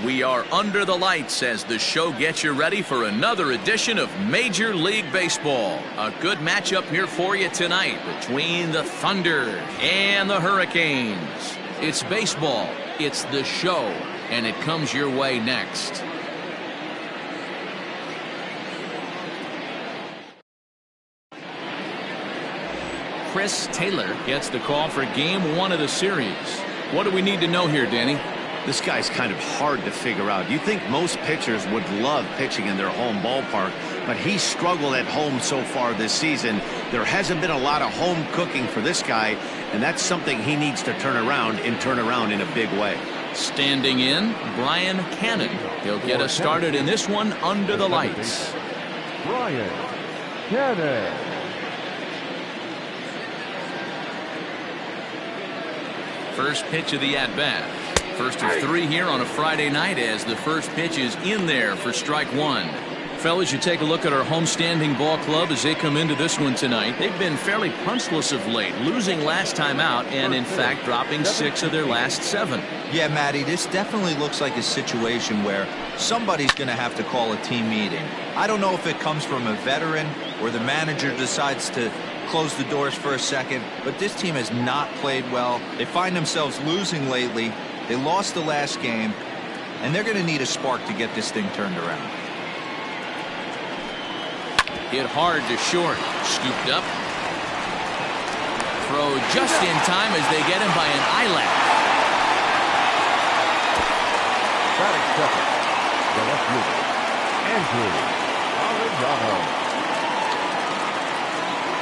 We are under the lights as the show gets you ready for another edition of Major League Baseball. A good matchup here for you tonight between the Thunder and the Hurricanes. It's baseball, it's the show, and it comes your way next. Chris Taylor gets the call for game 1 of the series. What do we need to know here, Danny? This guy's kind of hard to figure out. You think most pitchers would love pitching in their home ballpark, but he struggled at home so far this season. There hasn't been a lot of home cooking for this guy, and that's something he needs to turn around in a big way. Standing in, Brian Cannon. He'll get us started in this one under the lights. Brian Cannon. First pitch of the at-bat. First of 3 here on a Friday night as the first pitch is in there for strike 1. Fellas, you take a look at our homestanding ball club as they come into this one tonight. They've been fairly punchless of late, losing last time out and, in fact, dropping 6 of their last 7. Yeah, Matty, this definitely looks like a situation where somebody's going to have to call a team meeting. I don't know if it comes from a veteran or the manager decides to close the doors for a second, but this team has not played well. They find themselves losing lately. They lost the last game, and they're going to need a spark to get this thing turned around. Hit hard to short. Scooped up. Throw just in time as they get him by an eyelash. Batting second, the left fielder, Andrew Arellano.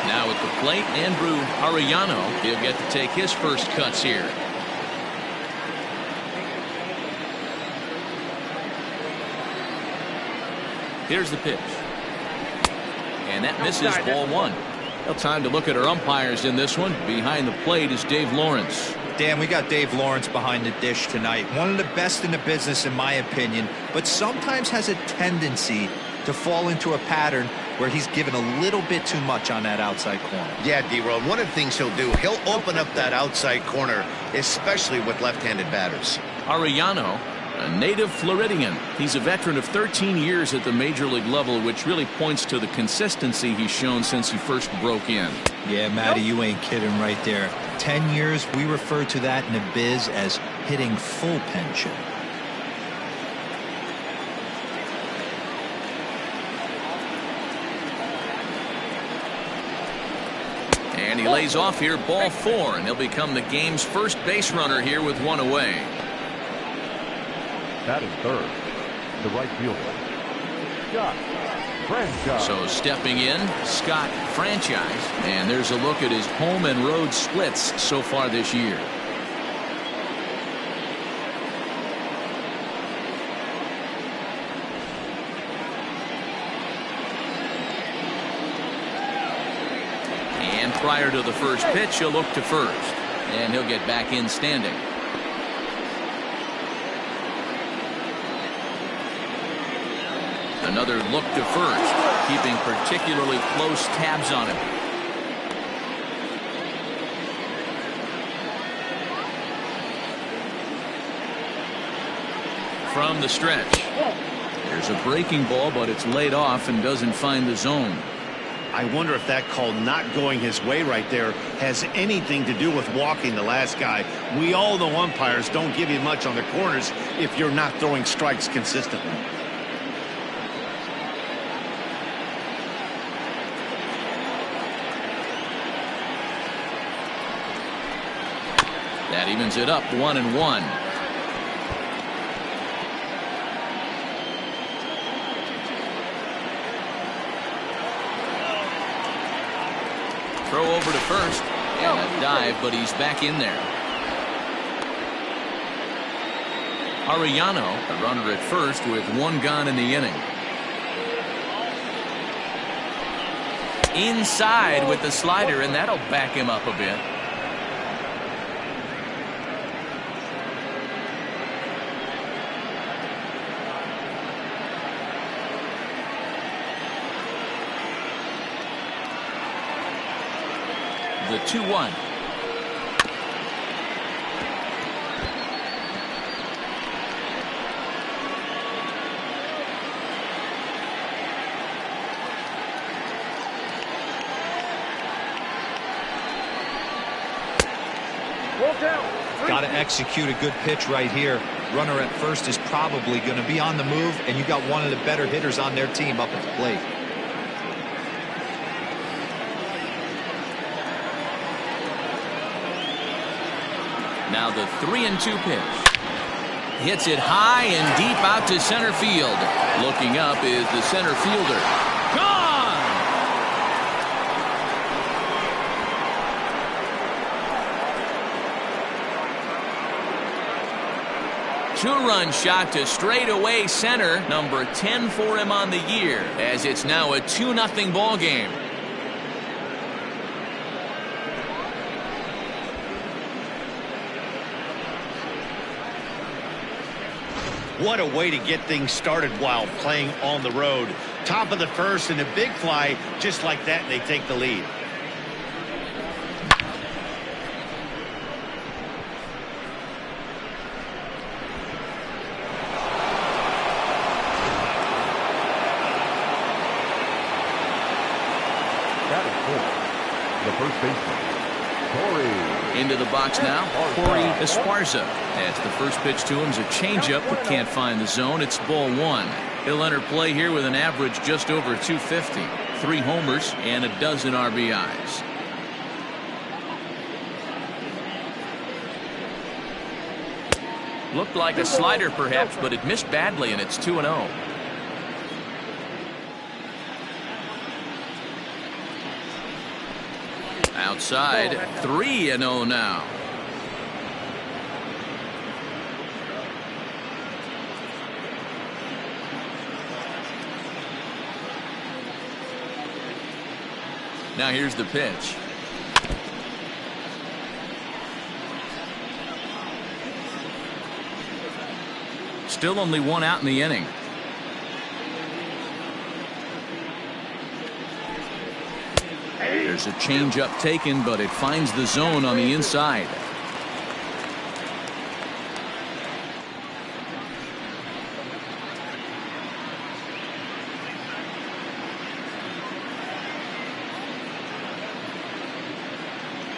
Now at the plate, Andrew Arellano. He'll get to take his first cuts here. Here's the pitch. And that misses, ball 1. Well, time to look at our umpires in this one. Behind the plate is Dave Lawrence. Dan, we got Dave Lawrence behind the dish tonight. One of the best in the business, in my opinion, but sometimes has a tendency to fall into a pattern where he's given a little bit too much on that outside corner. Yeah, D-Road, one of the things he'll do, he'll open up that outside corner, especially with left-handed batters. Arellano, a native Floridian. He's a veteran of 13 years at the major league level, which really points to the consistency he's shown since he first broke in. Yeah, Matty, you ain't kidding right there. 10 years, we refer to that in the biz as hitting full pension. And he lays off here, ball 4, and he'll become the game's first base runner here with 1 away. Batting third, the right fielder, Scott Franchise. So stepping in, Scott Franchise, and there's a look at his home and road splits so far this year. And prior to the first pitch, he'll look to first, and he'll get back in standing. Another look to first, keeping particularly close tabs on him. From the stretch. There's a breaking ball, but it's laid off and doesn't find the zone. I wonder if that call not going his way right there has anything to do with walking the last guy. We all know umpires don't give you much on the corners if you're not throwing strikes consistently. That evens it up, 1-1. Throw over to first, and a dive, but he's back in there. Arellano, a runner at first with 1 gone in the inning. Inside with the slider, and that'll back him up a bit. The 2-1. Got to execute a good pitch right here. Runner at first is probably going to be on the move, and you got one of the better hitters on their team up at the plate. Now the 3-2 pitch. Hits it high and deep out to center field. Looking up is the center fielder. Gone! Two-run shot to straightaway center. Number 10 for him on the year, as it's now a 2-0 ball game. What a way to get things started while playing on the road. Top of the first and a big fly just like that, and they take the lead. The first baseman, Corey. Into the box now, Corey Esparza. As the first pitch to him is a changeup that can't find the zone. It's ball one. He'll enter play here with an average just over 250. 3 homers and a dozen RBIs. Looked like a slider perhaps, but it missed badly, and it's 2-0. Outside, 3-0 now. Now here's the pitch. Still only 1 out in the inning. There's a changeup taken, but it finds the zone on the inside.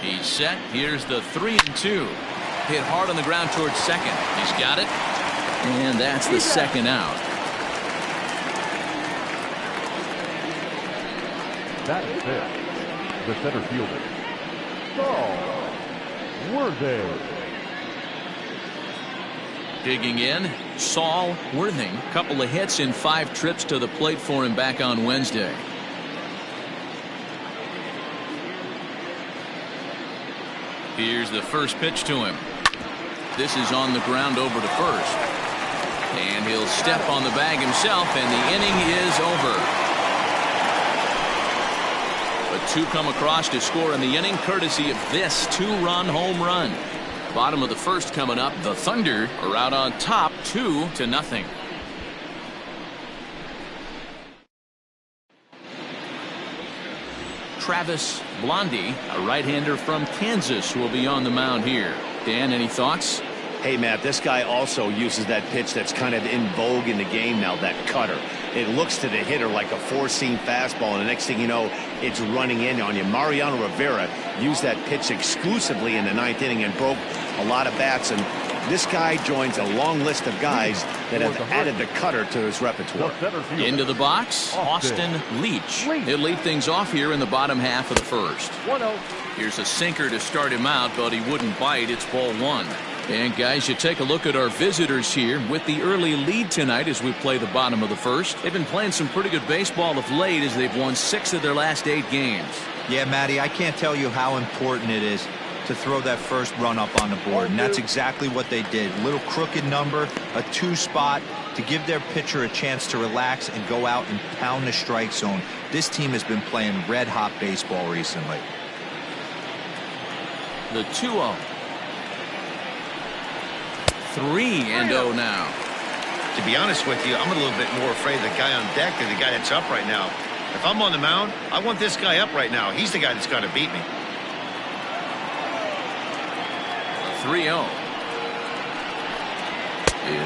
He's set. Here's the 3-2. Hit hard on the ground towards second. He's got it. And that's the second out. That is it. The center fielder, Saul Worthing. Digging in, Saul Worthing. Couple of hits in 5 trips to the plate for him back on Wednesday. Here's the first pitch to him. This is on the ground over to first. And he'll step on the bag himself, and the inning is over. But 2 come across to score in the inning, courtesy of this 2-run home run. Bottom of the first coming up. The Thunder are out on top, 2-0. Travis Blondie, a right-hander from Kansas, will be on the mound here. Dan, any thoughts? Hey, Matt, this guy also uses that pitch that's kind of in vogue in the game now, that cutter. It looks to the hitter like a 4-seam fastball, and the next thing you know, it's running in on you. Mariano Rivera used that pitch exclusively in the 9th inning and broke a lot of bats, and this guy joins a long list of guys that have added the cutter to his repertoire. Into the box, Austin Leach. He'll lead things off here in the bottom half of the first. Here's a sinker to start him out, but he wouldn't bite. It's ball 1. And guys, you take a look at our visitors here with the early lead tonight as we play the bottom of the first. They've been playing some pretty good baseball of late as they've won 6 of their last 8 games. Yeah, Matty, I can't tell you how important it is to throw that first run up on the board, and that's exactly what they did. Little crooked number, a 2 spot to give their pitcher a chance to relax and go out and pound the strike zone. This team has been playing red-hot baseball recently. The 2-0. 3-0 now. To be honest with you, I'm a little bit more afraid of the guy on deck than the guy that's up right now. If I'm on the mound, I want this guy up right now. He's the guy that's got to beat me. 3-0.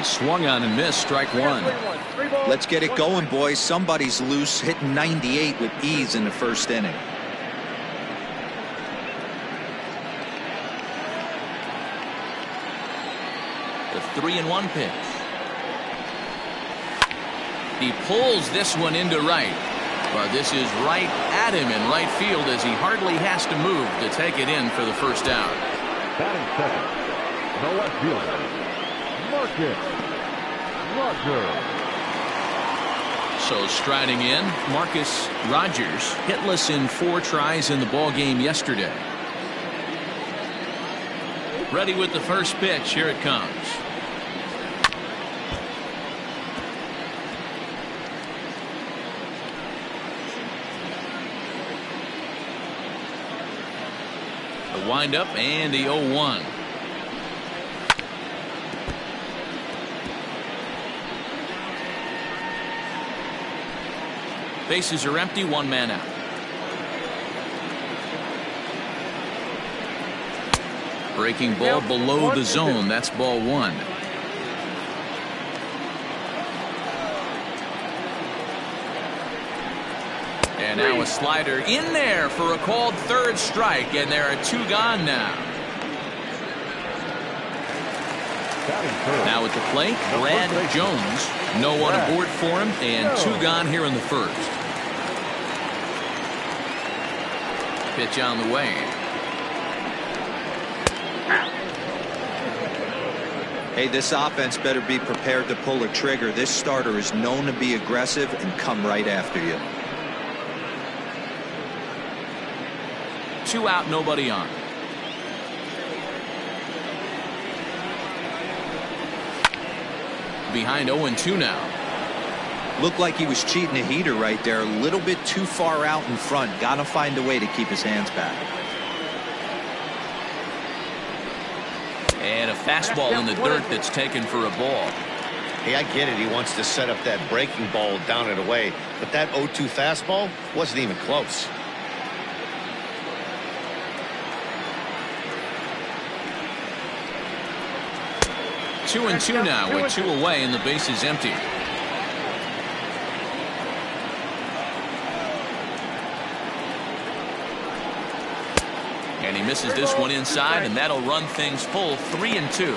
Is swung on and missed, strike 1. Let's get it going, boys. Somebody's loose, hitting 98 with ease in the first inning. The 3-1 pitch. He pulls this one into right. But this is right at him in right field as he hardly has to move to take it in for the first out. Batting second, the left fielder, Marcus Rogers. So striding in, Marcus Rogers, hitless in 4 tries in the ball game yesterday. Ready with the first pitch. Here it comes. The windup and the 0-1. Bases are empty, 1 man out. Breaking ball below the zone. That's ball 1. And now a slider in there for a called third strike, and there are 2 gone now. Now at the plate, Brad Jones. No one aboard for him, and 2 gone here in the first. Pitch on the way. Hey, this offense better be prepared to pull a trigger. This starter is known to be aggressive and come right after you. 2 out, nobody on. Behind 0-2 now. Looked like he was cheating a heater right there. A little bit too far out in front. Got to find a way to keep his hands back. And a fastball in the dirt that's taken for a ball. Hey, I get it. He wants to set up that breaking ball down and away. But that 0-2 fastball wasn't even close. Two and two now with 2 away and the base is empty. And he misses this one inside, and that'll run things full 3-2.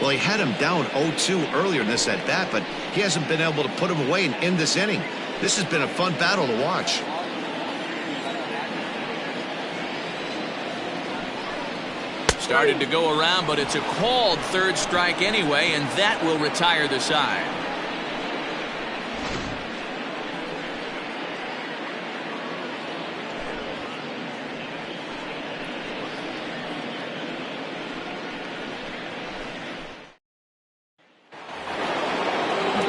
Well, he had him down 0-2 earlier in this at bat, but he hasn't been able to put him away and end this inning. This has been a fun battle to watch. Started to go around, but it's a called third strike anyway, and that will retire the side.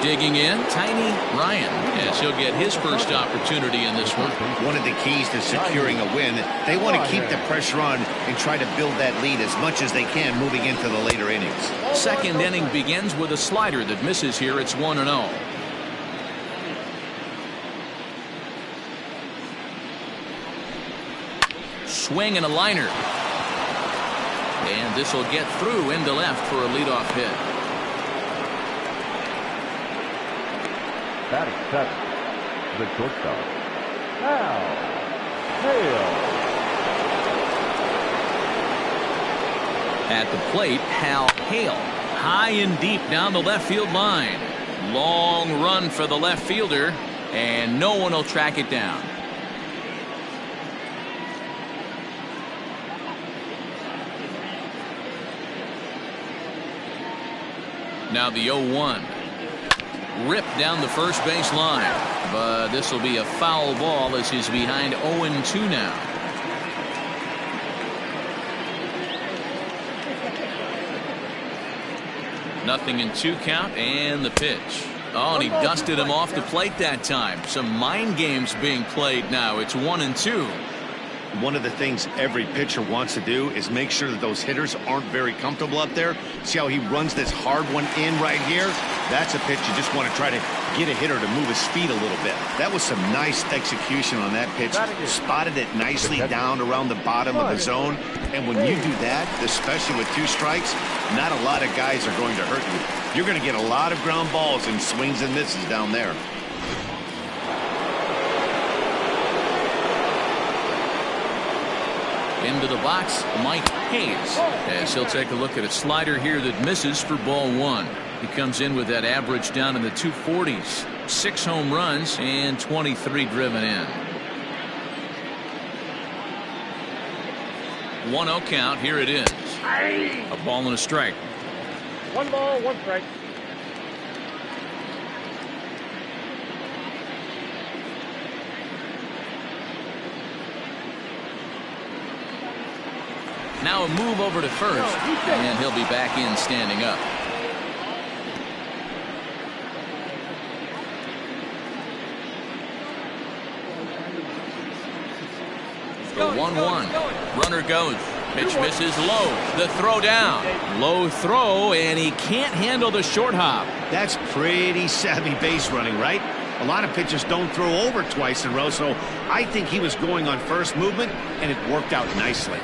Digging in, Tiny Ryan, as he'll get his first opportunity in this one. One of the keys to securing a win, they want to keep the pressure on and try to build that lead as much as they can moving into the later innings. Second inning begins with a slider that misses here. It's 1-0. Swing and a liner. And this will get through into left for a leadoff hit. Batting seven, the shortstop, Hal Hale. At the plate, Hal Hale, high and deep down the left field line. Long run for the left fielder, and no one will track it down. Now the 0-1. Ripped down the first base line, but this will be a foul ball as he's behind 0-2 now. Nothing in 2 count, and the pitch. Oh, and he dusted him off the plate that time. Some mind games being played now. It's 1-2. One of the things every pitcher wants to do is make sure that those hitters aren't very comfortable up there. See how he runs this hard one in right here? That's a pitch you just want to try to get a hitter to move his feet a little bit. That was some nice execution on that pitch. Spotted it nicely down around the bottom of the zone. And when you do that, especially with 2 strikes, not a lot of guys are going to hurt you. You're going to get a lot of ground balls and swings and misses down there. Into the box, Mike Hayes, as he'll take a look at a slider here that misses for ball one. He comes in with that average down in the 240s. 6 home runs and 23 driven in. 1-0 count. Here it is. A ball and a strike. 1 ball, 1 strike. Now a move over to first, and he'll be back in standing up. The 1-1. Runner goes. Pitch misses low. The throw down. Low throw, and he can't handle the short hop. That's pretty savvy base running, right? A lot of pitchers don't throw over twice in a row, so I think he was going on first movement, and it worked out nicely.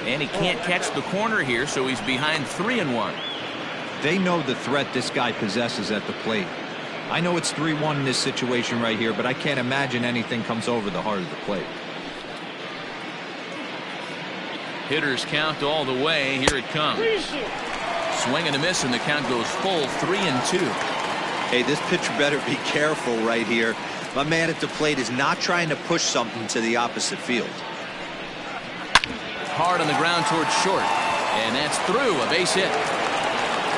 And he can't catch the corner here, so he's behind 3-1. They know the threat this guy possesses at the plate. I know it's 3-1 in this situation right here, but I can't imagine anything comes over the heart of the plate. Hitters count all the way. Here it comes. Swing and a miss, and the count goes full 3-2. Hey, this pitcher better be careful right here. My man at the plate is not trying to push something to the opposite field. Hard on the ground towards short, and that's through. A base hit.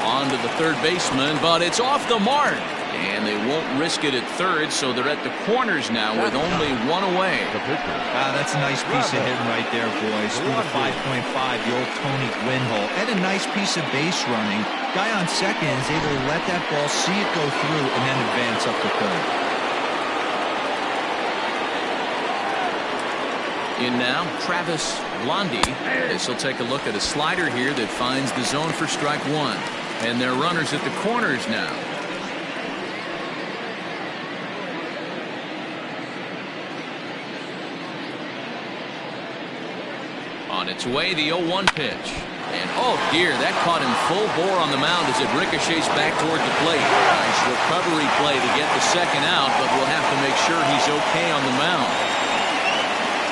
On to the third baseman, but it's off the mark, and they won't risk it at third, so they're at the corners now with only 1 away. That's a nice piece of hitting right there, boys. Through the 5.5, the old Tony Gwynn hole, and a nice piece of base running. Guy on second is able to let that ball, see it go through, and then advance up the third. In now, Travis Blondie, as he'll take a look at a slider here that finds the zone for strike one. And they're runners at the corners now. On its way, the 0-1 pitch. And oh dear, that caught him full bore on the mound as it ricochets back toward the plate. Nice recovery play to get the second out, but we'll have to make sure he's okay on the mound.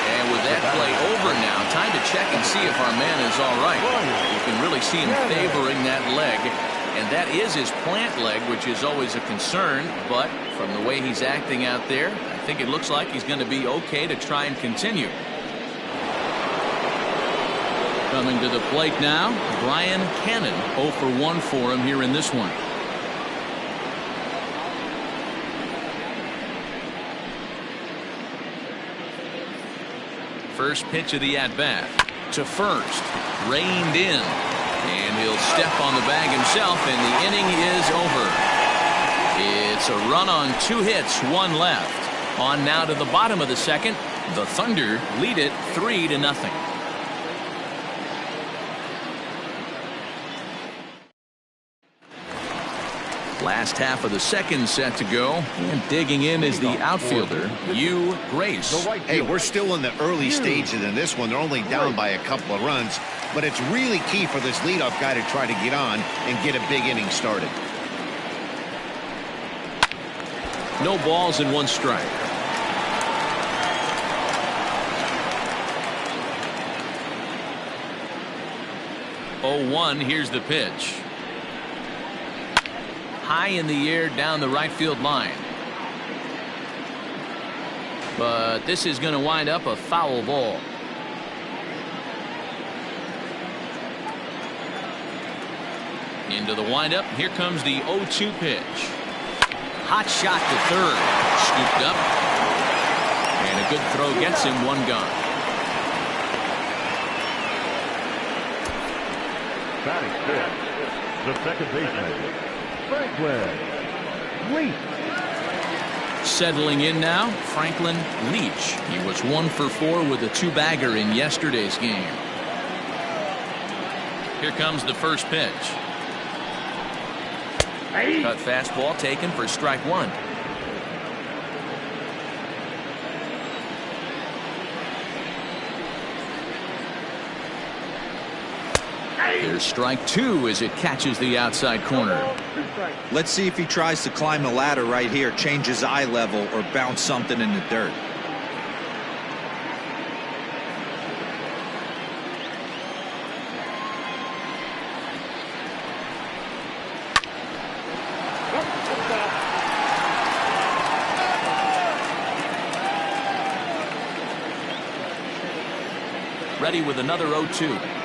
And with that play over now, time to check and see if our man is all right. You can really see him favoring that leg, and that is his plant leg, which is always a concern, but from the way he's acting out there, I think it looks like he's going to be okay to try and continue. Coming to the plate now, Brian Cannon. 0 for 1 for him here in this one. First pitch of the at-bat to first, reined in, and he'll step on the bag himself, and the inning is over. It's a run on 2 hits, 1 left. On now to the bottom of the second, the Thunder lead it 3-0. Last half of the second set to go, and digging in is the outfielder, Hugh Grace. Hey, we're still in the early stages in this one. They're only down by a couple of runs, but it's really key for this leadoff guy to try to get on and get a big inning started. No balls and 1 strike. Oh, 1, here's the pitch. High in the air down the right field line. But this is going to wind up a foul ball. Into the windup. Here comes the 0-2 pitch. Hot shot to third. Scooped up. And a good throw gets him 1 gone. Batting fifth, the second baseman, Franklin Leach. Settling in now, Franklin Leach. He was 1 for 4 with a 2-bagger in yesterday's game. Here comes the first pitch. Cut fastball taken for strike 1. There's strike two as it catches the outside corner. Let's see if he tries to climb the ladder right here, change his eye level, or bounce something in the dirt. Ready with another 0-2.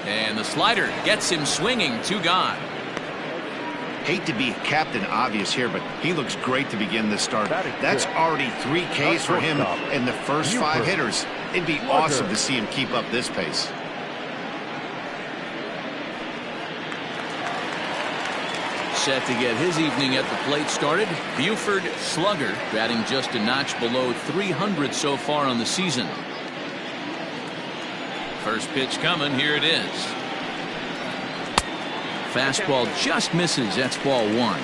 And the slider gets him swinging. 2 gone. Hate to be Captain Obvious here, but he looks great to begin this start. That's already 3 Ks for him in the first 5 hitters. It'd be awesome to see him keep up this pace. Set to get his evening at the plate started. Buford slugger, batting just a notch below 300 so far on the season. First pitch coming. Here it is. Fastball just misses. That's ball 1.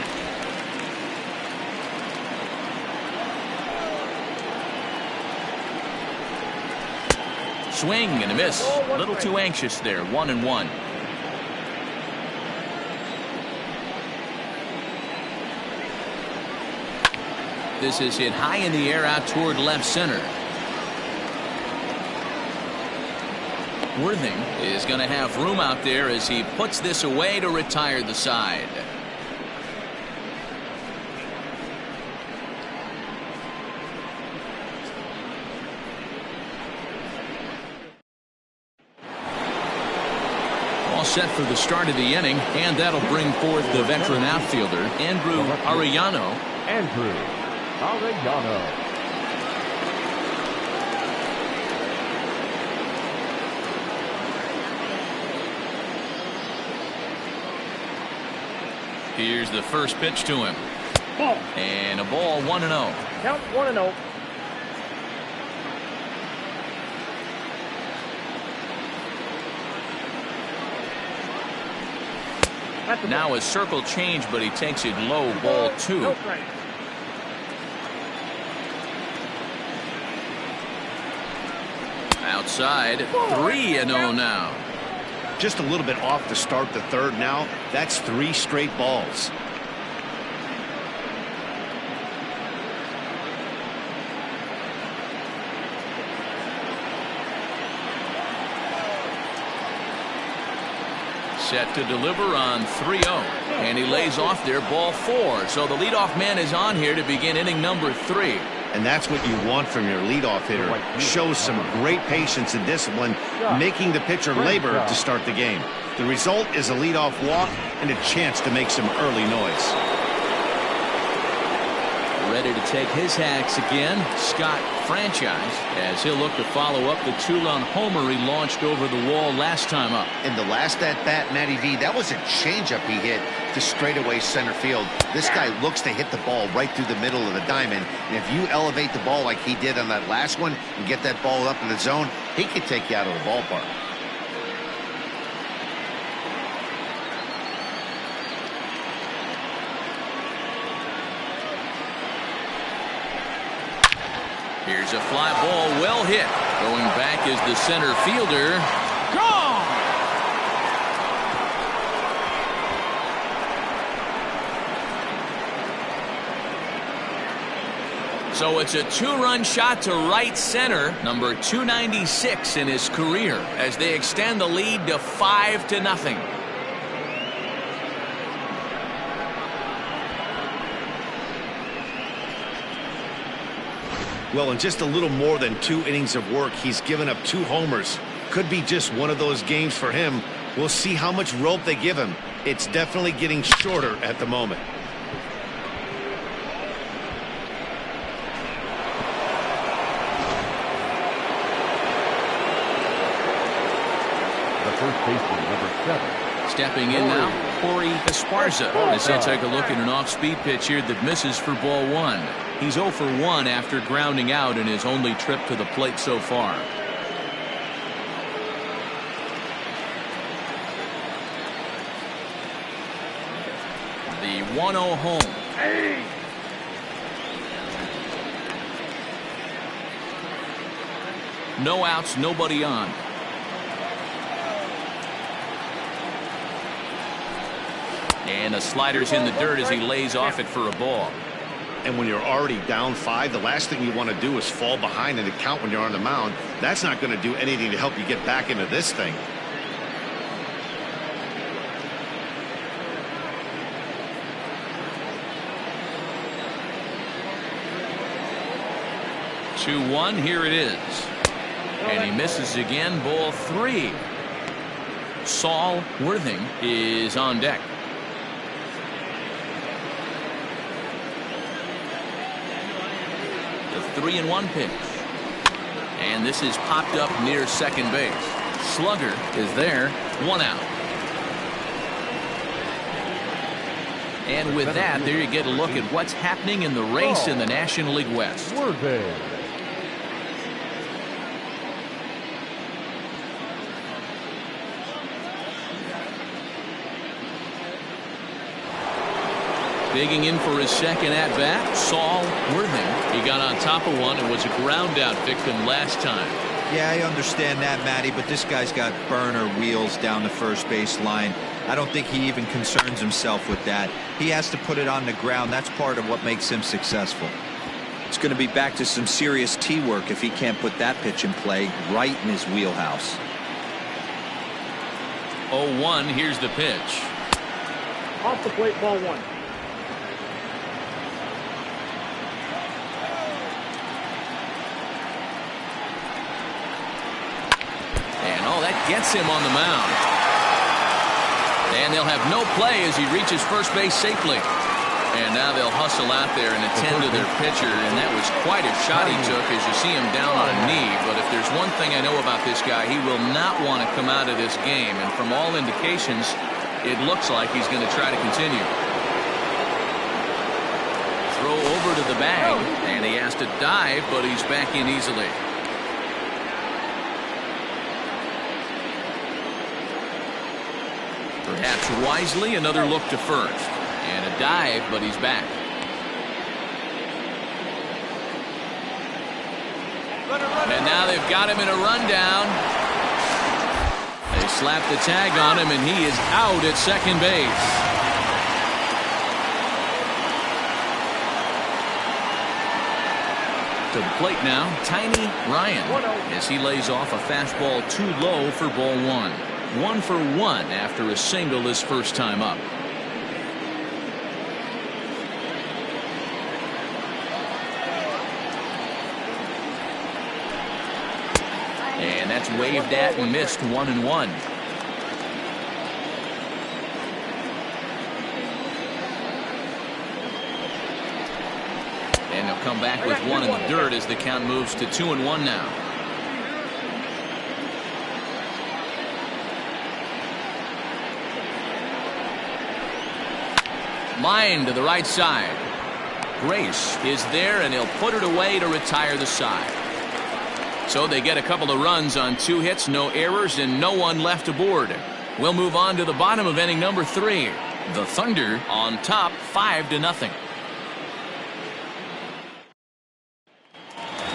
Swing and a miss. A little too anxious there. 1-1. This is hit high in the air out toward left center. Worthing is going to have room out there as he puts this away to retire the side. All set for the start of the inning, and that'll bring forth the veteran outfielder, Andrew Arellano. Andrew Arellano. Here's the first pitch to him. Ball. And a ball. 1-0. Count 1-0. Now a circle change, but he takes it low. Ball 2. No strike. Outside. 3-0 now. Just a little bit off to start the third now. That's 3 straight balls. Set to deliver on 3-0. And he lays off there. Ball 4. So the leadoff man is on here to begin inning number 3. And that's what you want from your leadoff hitter. Shows some great patience and discipline, making the pitcher labor to start the game. The result is a leadoff walk and a chance to make some early noise. Ready to take his hacks again, Scott Franchise, as he'll look to follow up the 2-run homer he launched over the wall last time up. In the last at-bat, Matty V, that was a changeup he hit to straightaway center field. This guy looks to hit the ball right through the middle of the diamond, and if you elevate the ball like he did on that last one and get that ball up in the zone, he could take you out of the ballpark. Here's a fly ball, well hit. Going back is the center fielder. Gone! So it's a 2-run shot to right center, number 296 in his career, as they extend the lead to 5-0. Well, in just a little more than 2 innings of work, he's given up 2 homers. Could be just one of those games for him. We'll see how much rope they give him. It's definitely getting shorter at the moment. The first baseman, number 7. Stepping in now, Corey Esparza, as he'll take a look at an off-speed pitch here that misses for ball 1. He's 0 for 1 after grounding out in his only trip to the plate so far. The 1-0 home. No outs, nobody on. And the slider's in the dirt as he lays off it for a ball. And when you're already down 5, the last thing you want to do is fall behind in the count when you're on the mound. That's not going to do anything to help you get back into this thing. Two one, here it is. And he misses again, ball 3. Saul Worthing is on deck. The 3-1 pitch. And this is popped up near second base. Slugger is there, 1 out. And with that, there you get a look at what's happening in the race in the National League West. Worthing. Digging in for his second at-bat, Saul Worthing. He got on top of one and was a ground-out victim last time. Yeah, I understand that, Matty, but this guy's got burner wheels down the first base line. I don't think he even concerns himself with that. He has to put it on the ground. That's part of what makes him successful. It's going to be back to some serious tee work if he can't put that pitch in play right in his wheelhouse. 0-1, here's the pitch. Off the plate, ball 1. Gets him on the mound. And they'll have no play as he reaches first base safely. And now they'll hustle out there and attend to their pitcher. And that was quite a shot he took as you see him down on a knee. But if there's one thing I know about this guy, he will not want to come out of this game. And from all indications, it looks like he's going to try to continue. Throw over to the bag. And he has to dive, but he's back in easily. Perhaps wisely, another look to first. And a dive, but he's back. And now they've got him in a rundown. They slap the tag on him, and he is out at second base. To the plate now, Tiny Ryan, as he lays off a fastball too low for ball 1. 1 for 1 after a single his first time up. And that's waved at and missed, 1-1. And they'll come back with one in the dirt as the count moves to 2-1 now. Line to the right side. Grace is there, and he'll put it away to retire the side. So they get a couple of runs on 2 hits, no errors, and no one left aboard. We'll move on to the bottom of inning number 3. The Thunder on top 5-0.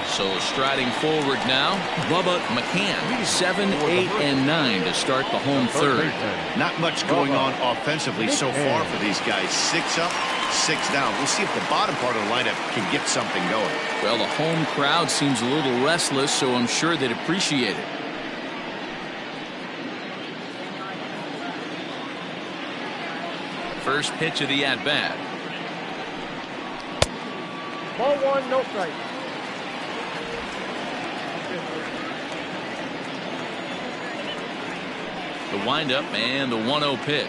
So striding forward now, Bubba McCann, 7, 8, and 9 to start the home third. Not much going on offensively so far for these guys. 6 up, 6 down. We'll see if the bottom part of the lineup can get something going. Well, the home crowd seems a little restless, so I'm sure they'd appreciate it. First pitch of the at-bat. Ball 1, no strike. The windup and the 1-0 pitch.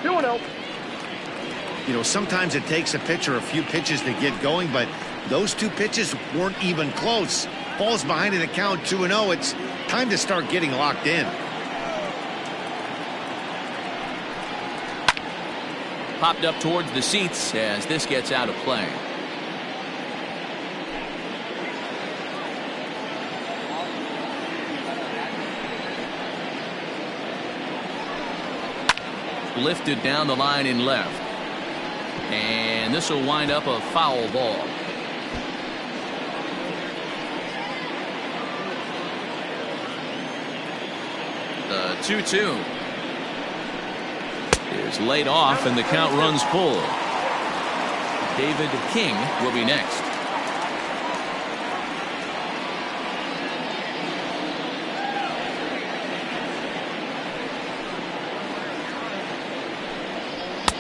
2-0. You know, sometimes it takes a pitcher a few pitches to get going, but those 2 pitches weren't even close. Falls behind in the count, 2-0. It's time to start getting locked in. Popped up towards the seats as this gets out of play. Lifted down the line in left. And this will wind up a foul ball. The 2-2. is laid off and the count runs full. David King will be next.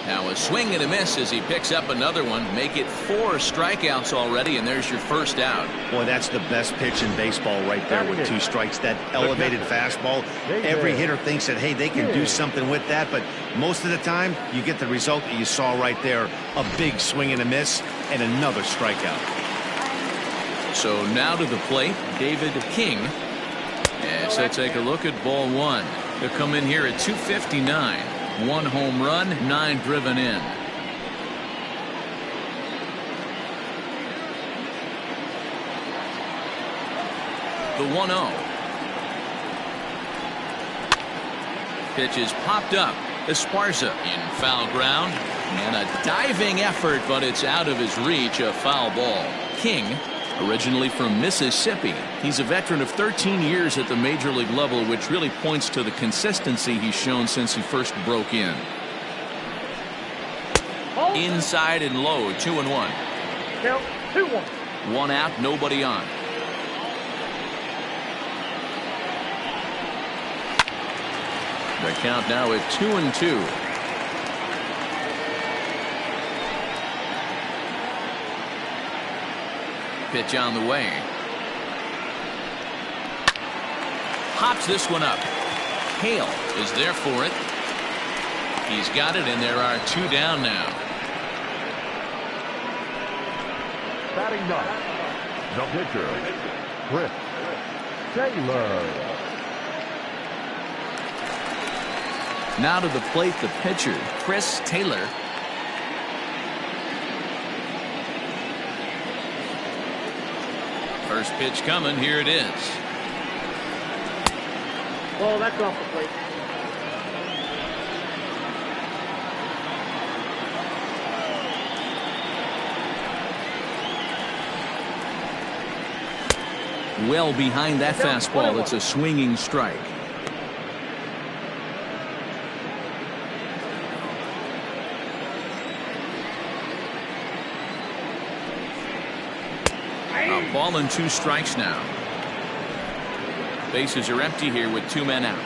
Now a swing and a miss as he picks up another one. Make it 4 strikeouts already, and there's your first out. Boy, that's the best pitch in baseball right there with 2 strikes. That elevated fastball. Every hitter thinks that, hey, they can do something with that, but most of the time you get the result that you saw right there. A big swing and a miss and another strikeout. So now to the plate, David King. As he'll take a look at ball 1. He'll come in here at 259. 1 home run, 9 driven in. The 1-0. Pitch is popped up. Esparza in foul ground. And a diving effort, but it's out of his reach. A foul ball. King, originally from Mississippi. He's a veteran of 13 years at the major league level, which really points to the consistency he's shown since he first broke in. Inside and low, 2-1. Count 2-1. 1 out, nobody on. The count now at 2-2. Pitch on the way. Hops this one up. Hale is there for it. He's got it, and there are 2 down now. Batting 9, the pitcher, Chris Taylor. Now to the plate, the pitcher, Chris Taylor. First pitch coming. Here it is. Oh, that's off the plate. Well behind that fastball. It's a swinging strike. A ball and 2 strikes now. Bases are empty here with 2 men out.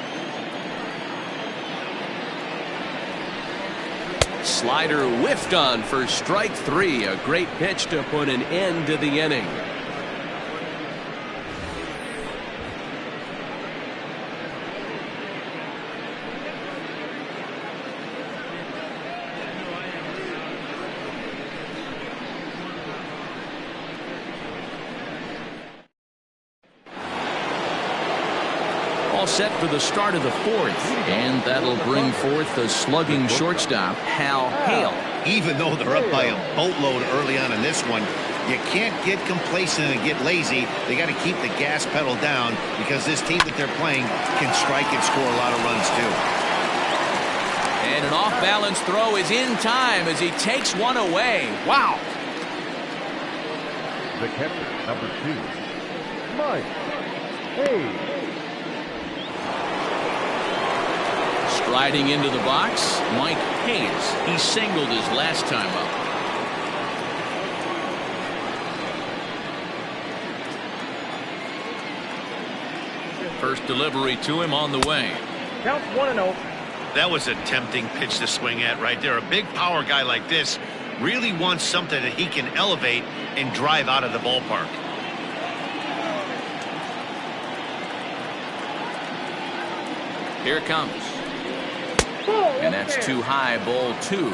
Slider whiffed on for strike 3. A great pitch to put an end to the inning. All set for the start of the 4th, and that'll bring forth the slugging shortstop, Hal Hale. Even though they're up by a boatload early on in this one, you can't get complacent and get lazy. They got to keep the gas pedal down because this team that they're playing can strike and score a lot of runs too. And an off-balance throw is in time as he takes one away. Wow. The catcher, number 2, Mike Hayes. Striding into the box, Mike Hayes. He singled his last time up. First delivery to him on the way. Count 1-0. That was a tempting pitch to swing at right there. A big power guy like this really wants something that he can elevate and drive out of the ballpark. Here it comes. And that's too high, ball 2.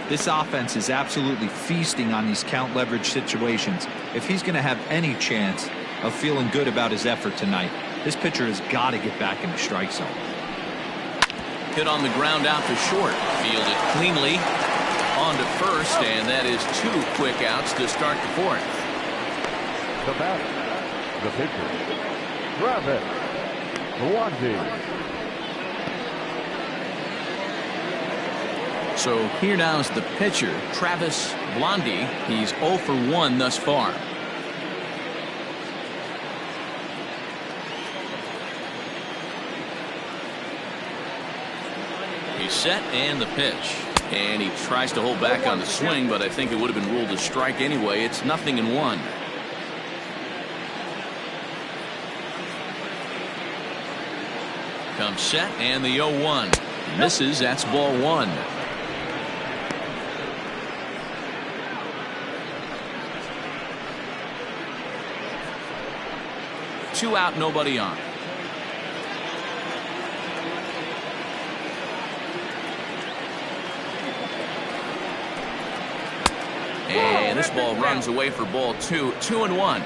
This offense is absolutely feasting on these count leverage situations. If he's going to have any chance of feeling good about his effort tonight, this pitcher has got to get back in the strike zone. Hit on the ground out to short. Fielded cleanly. On to first, and that is 2 quick outs to start the 4th. The batter, the pitcher, Travis Blondie. So here now is the pitcher, Travis Blondie. He's 0 for 1 thus far. He set and the pitch. And he tries to hold back on the swing, but I think it would have been ruled a strike anyway. It's 0-1. Comes set and the 0-1. Misses. That's ball one. Two out, nobody on. And this ball runs away for ball two. 2-1.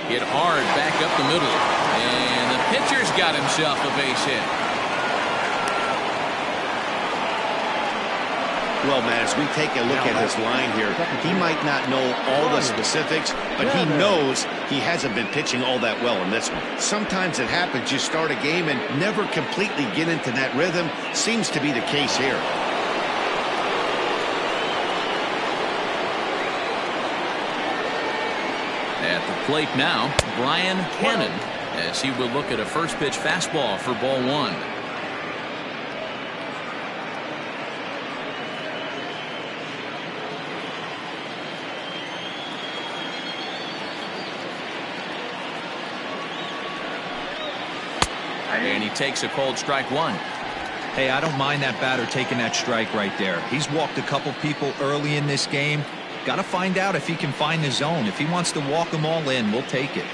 Hit hard back up the middle. And the pitcher's got himself a base hit. Well, Matt, as we take a look at his line here, he might not know all the specifics, but he knows he hasn't been pitching all that well in this one. Sometimes it happens, you start a game and never completely get into that rhythm. Seems to be the case here. At the plate now, Brian Cannon, as he will look at a first pitch fastball for ball one. And he takes a called strike one. Hey, I don't mind that batter taking that strike right there. He's walked a couple people early in this game. Got to find out if he can find the zone. If he wants to walk them all in, we'll take it.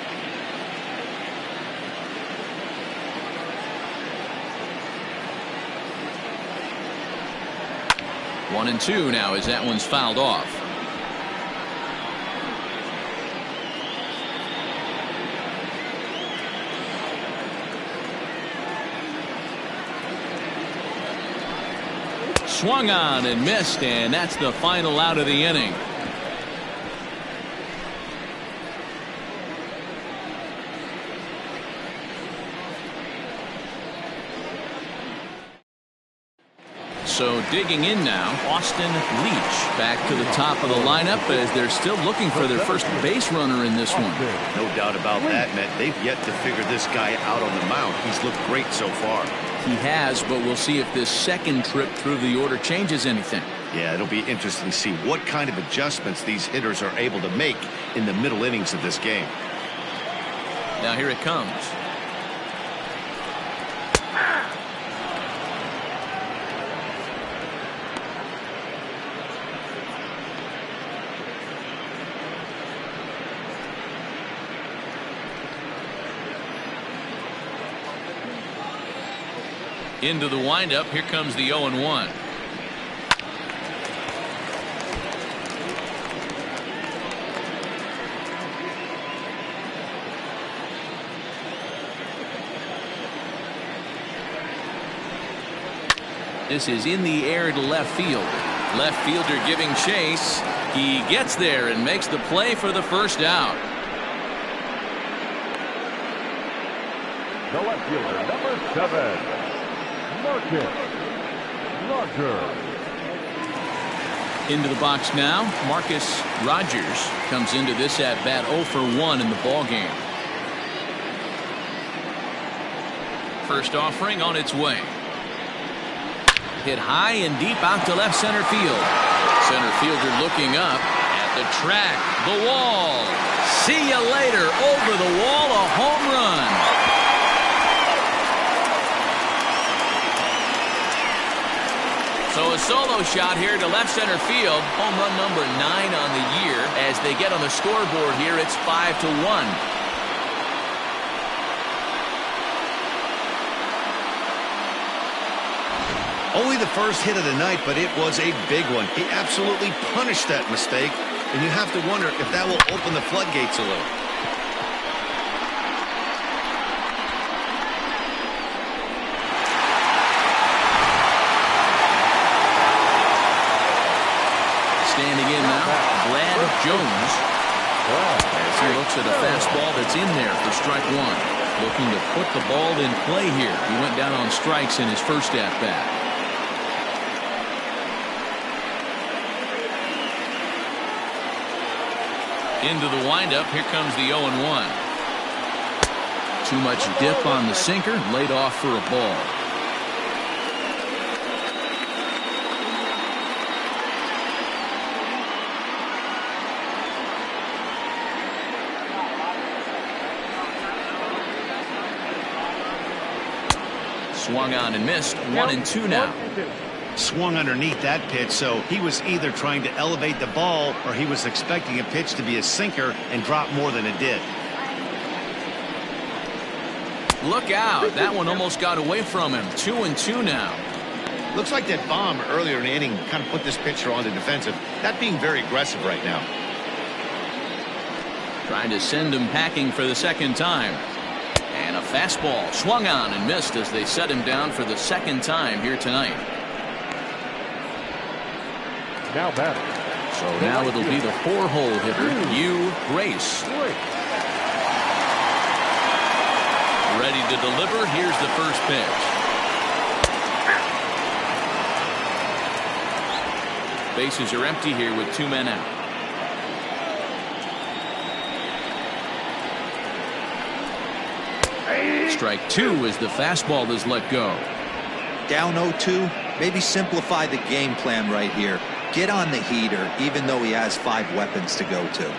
One and two now as that one's fouled off. Swung on and missed, and that's the final out of the inning. So digging in now, Austin Leach back to the top of the lineup as they're still looking for their first base runner in this one. No doubt about that, Matt. They've yet to figure this guy out on the mound. He's looked great so far. He has, but we'll see if this second trip through the order changes anything. Yeah, it'll be interesting to see what kind of adjustments these hitters are able to make in the middle innings of this game. Now here it comes. Into the windup. Here comes the 0-1. This is in the air to left field. Left fielder giving chase. He gets there and makes the play for the first out. The left fielder, number 7. Marcus Rogers. Into the box now, Marcus Rogers comes into this at bat 0 for 1 in the ball game. First offering on its way. Hit high and deep out to left center field. Center fielder looking up at the track, the wall. See you later. Over the wall, a home run. So a solo shot here to left center field. Home run number 9 on the year. As they get on the scoreboard here, it's 5-1. Only the first hit of the night, but it was a big one. He absolutely punished that mistake, and you have to wonder if that will open the floodgates a little. Standing in now, Vlad Jones, as he looks at a fastball that's in there for strike one. Looking to put the ball in play here. He went down on strikes in his first at-bat. Into the windup. Here comes the 0-1. Too much dip on the sinker. Laid off for a ball. Swung on and missed. 1-2 now. Swung underneath that pitch, so he was either trying to elevate the ball or he was expecting a pitch to be a sinker and drop more than it did. Look out. That one almost got away from him. 2-2 now. Looks like that bomb earlier in the inning kind of put this pitcher on the defensive. Not being very aggressive right now. Trying to send him packing for the second time. And a fastball swung on and missed as they set him down for the second time here tonight. Now batting. So now it'll be the 4-hole hitter, Hugh Grace. Ready to deliver. Here's the first pitch. Bases are empty here with 2 men out. Strike 2 as the fastball is let go. Down 0-2. Maybe simplify the game plan right here. Get on the heater, even though he has 5 weapons to go to.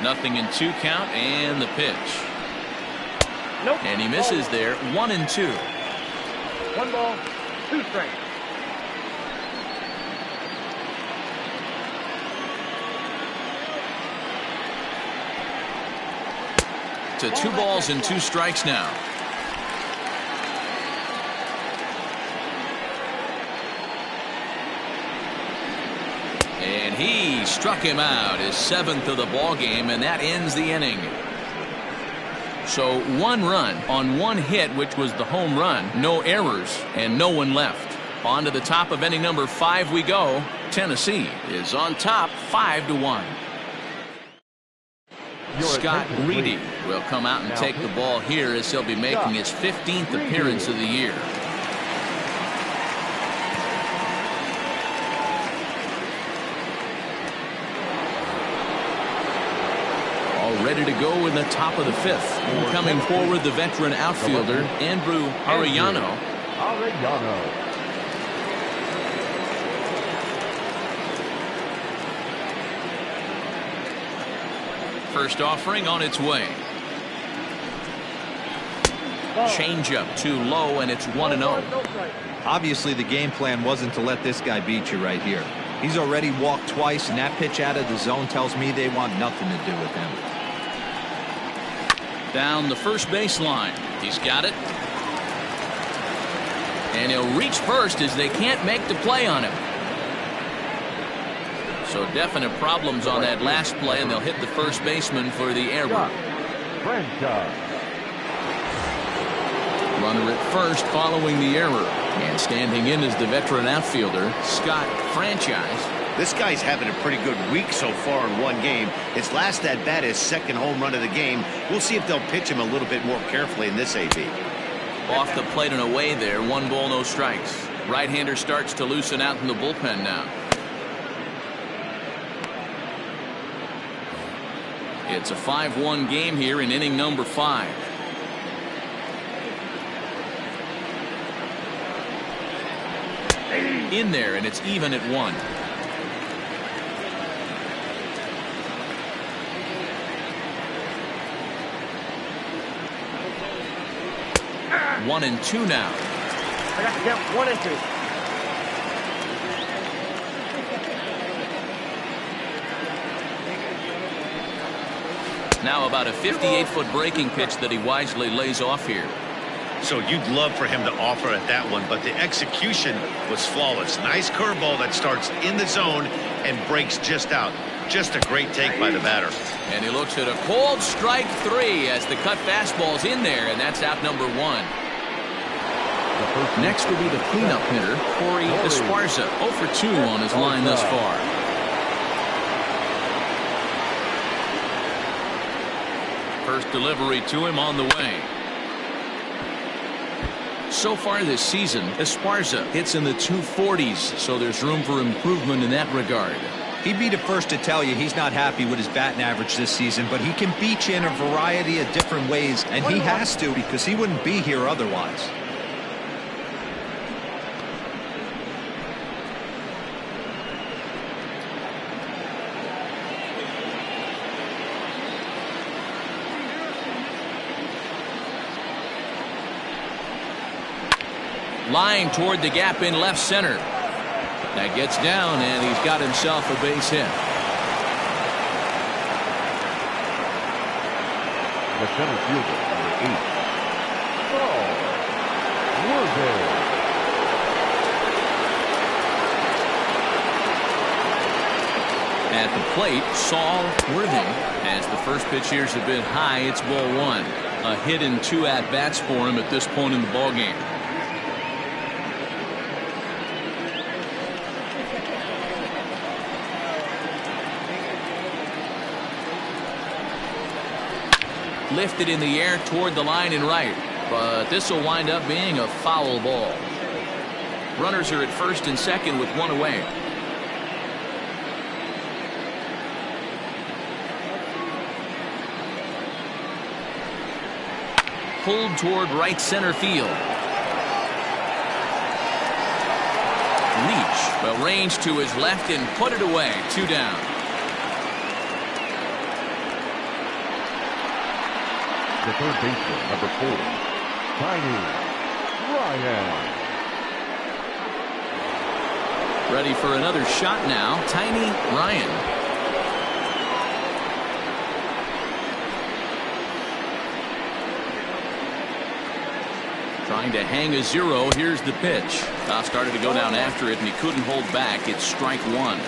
Nothing in 2 count and the pitch. Nope. And he misses there. 1-2. 1 ball, 2 strikes. To 2 balls and 2 strikes now. And he struck him out, his 7th of the ball game, and that ends the inning. So 1 run on 1 hit, which was the home run, no errors, and no one left. On to the top of inning number 5 we go. Tennessee is on top 5-1. Scott Reedy will come out and take the ball here as he'll be making his 15th appearance of the year. All ready to go in the top of the 5th. Coming forward, the veteran outfielder, Andrew Arellano. First offering on its way. Changeup too low, and it's 1-0. Obviously, the game plan wasn't to let this guy beat you right here. He's already walked twice, and that pitch out of the zone tells me they want nothing to do with him. Down the first baseline. He's got it. And he'll reach first as they can't make the play on him. So definite problems on that last play, and they'll hit the first baseman for the error. Runner at first following the error. And standing in is the veteran outfielder, Scott Franchise. This guy's having a pretty good week so far in 1 game. His last at bat is 2nd home run of the game. We'll see if they'll pitch him a little bit more carefully in this AB. Off the plate and away there. 1 ball, no strikes. Right-hander starts to loosen out in the bullpen now. It's a 5-1 game here in inning number 5. In there, and it's even at 1. One and 2 now. I got to count 1-2. Now about a 58-foot breaking pitch that he wisely lays off here. So you'd love for him to offer at that one, but the execution was flawless. Nice curveball that starts in the zone and breaks just out. Just a great take by the batter. And he looks at a cold strike 3 as the cut fastball's in there, and that's out number 1. Next will be the cleanup hitter, Corey Esparza, 0 for 2 on his line thus far. First delivery to him on the way. So far this season, Esparza hits in the 240s, so there's room for improvement in that regard. He'd be the first to tell you he's not happy with his batting average this season, but he can beat you in a variety of different ways, and he has to because he wouldn't be here otherwise. Line toward the gap in left center. That gets down, and he's got himself a base hit. The center fielder, number 8. Saul Worthing. At the plate, Saul Worthing, as the first pitch here's a bit high. It's ball 1. A hit in 2 at-bats for him at this point in the ballgame. Lifted in the air toward the line and right, but this will wind up being a foul ball. Runners are at first and second with 1 away. Pulled toward right center field. Leach, well, range to his left and put it away. 2 down. The third baseman, number 4, Tiny Ryan. Ready for another shot now, Tiny Ryan. Trying to hang a 0. Here's the pitch. Started to go down after it, and he couldn't hold back. It's strike 1.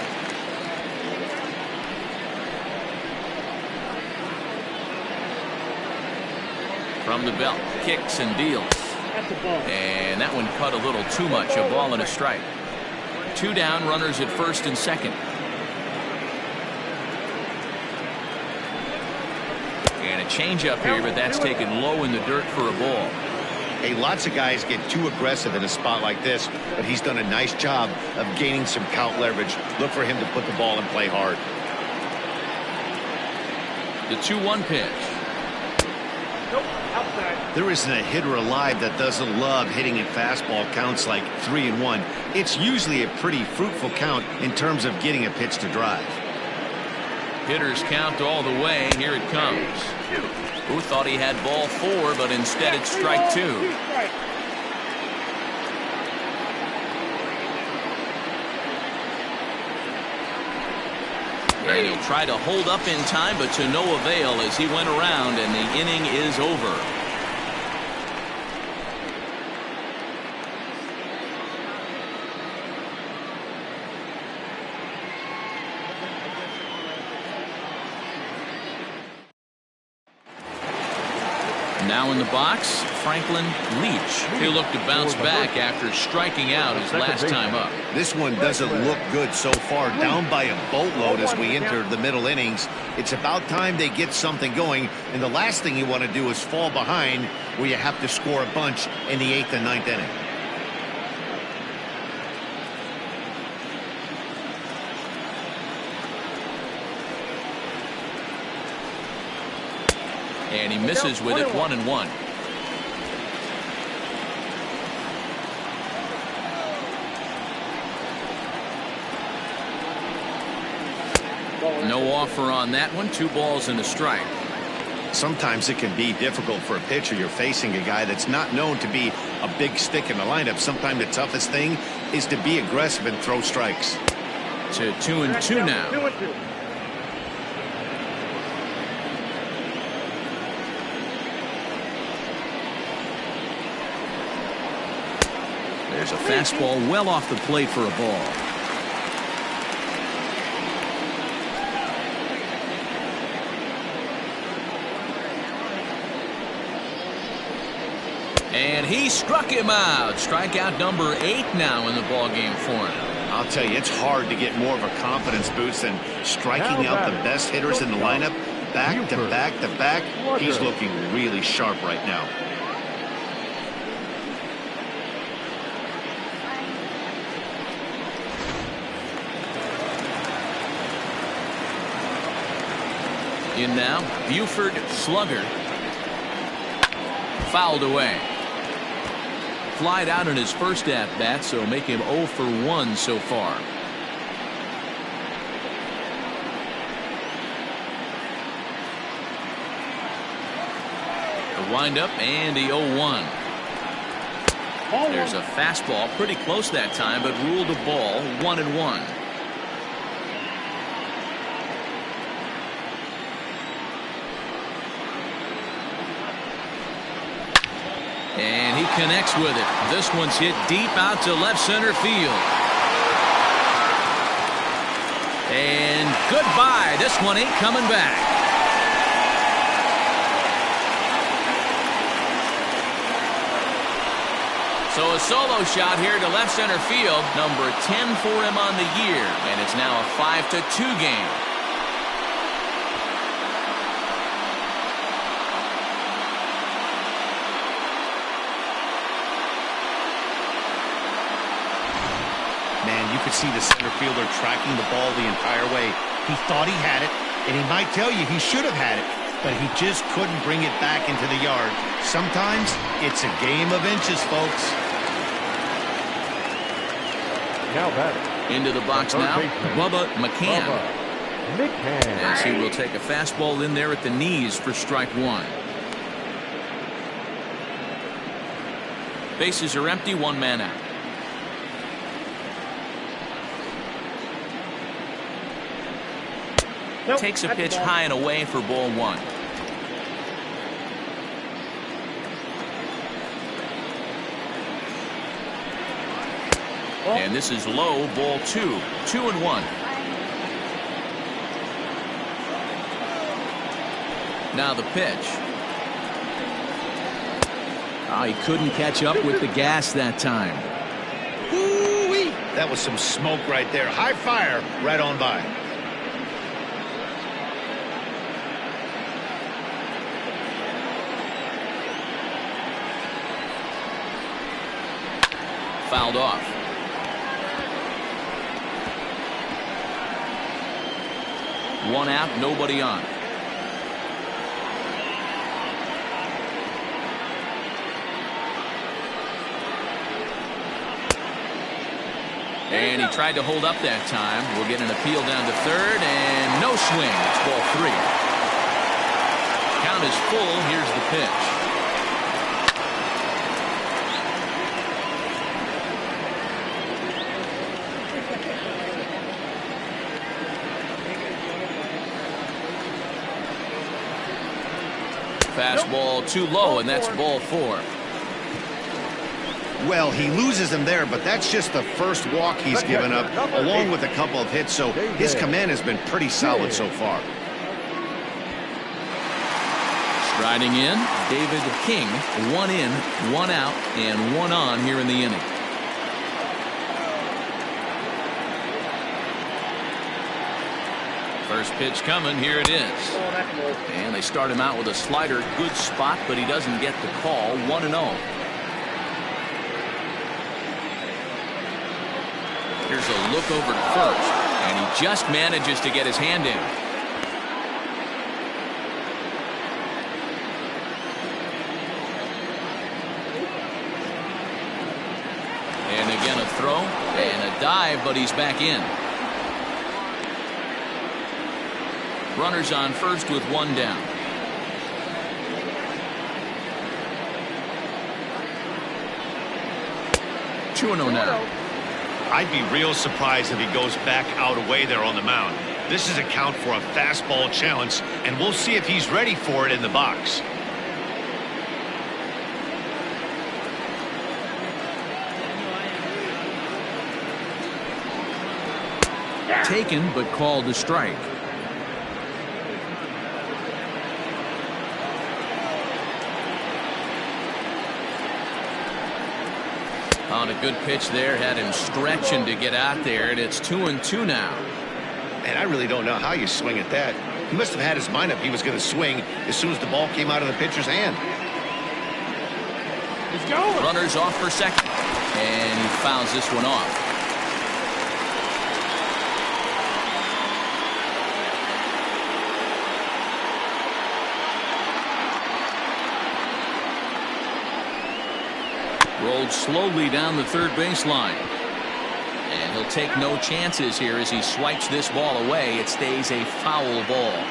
From the belt, kicks and deals. And that one cut a little too much. A ball and a strike. 2 down, runners at first and second. And a changeup here, but that's taken low in the dirt for a ball. Hey, lots of guys get too aggressive in a spot like this, but he's done a nice job of gaining some count leverage. Look for him to put the ball and play hard. The 2-1 pitch. Nope, outside. There isn't a hitter alive that doesn't love hitting at fastball counts like 3-1. It's usually a pretty fruitful count in terms of getting a pitch to drive. Hitters count all the way. Here it comes. Who thought he had ball 4, but instead it's strike 2. And he'll try to hold up in time, but to no avail as he went around, and the inning is over. Now in the box, Franklin Leach. He'll look to bounce back after striking out his last time up. This one doesn't look good so far, down by a boatload as we enter the middle innings. It's about time they get something going, and the last thing you want to do is fall behind where you have to score a bunch in the 8th and 9th inning. And he misses with it, 1-1. No offer on that one. 2 balls and a strike. Sometimes it can be difficult for a pitcher. You're facing a guy that's not known to be a big stick in the lineup. Sometimes the toughest thing is to be aggressive and throw strikes. To 2-2 now. 2-2. There's a fastball well off the plate for a ball. And he struck him out. Strikeout number 8 now in the ballgame for him. I'll tell you, it's hard to get more of a confidence boost than striking out the best hitters in the lineup. Back to back to back. He's looking really sharp right now. In now, Buford Slugger. Fouled away. Flied out in his first at-bat, so make him 0 for 1 so far. The windup and the 0-1. There's a fastball pretty close that time, but ruled a ball 1-1. And he connects with it. This one's hit deep out to left center field. And goodbye. This one ain't coming back. So a solo shot here to left center field. Number 10 for him on the year. And it's now a 5-2 game. Man, you could see the center fielder tracking the ball the entire way. He thought he had it, and he might tell you he should have had it, but he just couldn't bring it back into the yard. Sometimes it's a game of inches, folks. Now batting. Into the box now, Bubba McCann. McCann. As he will take a fastball in there at the knees for strike one. Bases are empty, one man out. Nope, Takes a that's pitch ball. high and away for ball one. And this is low, ball 2. 2-1. Now the pitch. Oh, he couldn't catch up with the gas that time. Ooh-wee. That was some smoke right there. High fire right on by. Fouled off. One out, nobody on. And he tried to hold up that time. We'll get an appeal down to third, and no swing. It's ball 3. Count is full. Here's the pitch. Fastball too low, and that's ball 4. Well, he loses him there, but that's just the first walk he's given up, along with a couple of hits, so his command has been pretty solid so far. Striding in, David King. 1 in, 1 out, and 1 on here in the inning. First pitch coming, here it is. And they start him out with a slider, good spot, but he doesn't get the call. 1-0. Here's a look over to first, and he just manages to get his hand in. And again a throw and a dive, but he's back in. Runners on first with 1 down. Two 2-0 now. I'd be real surprised if he goes back out away there on the mound. This is a count for a fastball challenge, and we'll see if he's ready for it in the box. Taken, but called a strike. On a good pitch there, had him stretching to get out there, and it's 2-2 now. And I really don't know how you swing at that. He must have had his mind up he was going to swing as soon as the ball came out of the pitcher's hand. Let's go. Runners off for second, and he fouls this one off. Rolled slowly down the third baseline. And he'll take no chances here as he swipes this ball away. It stays a foul ball.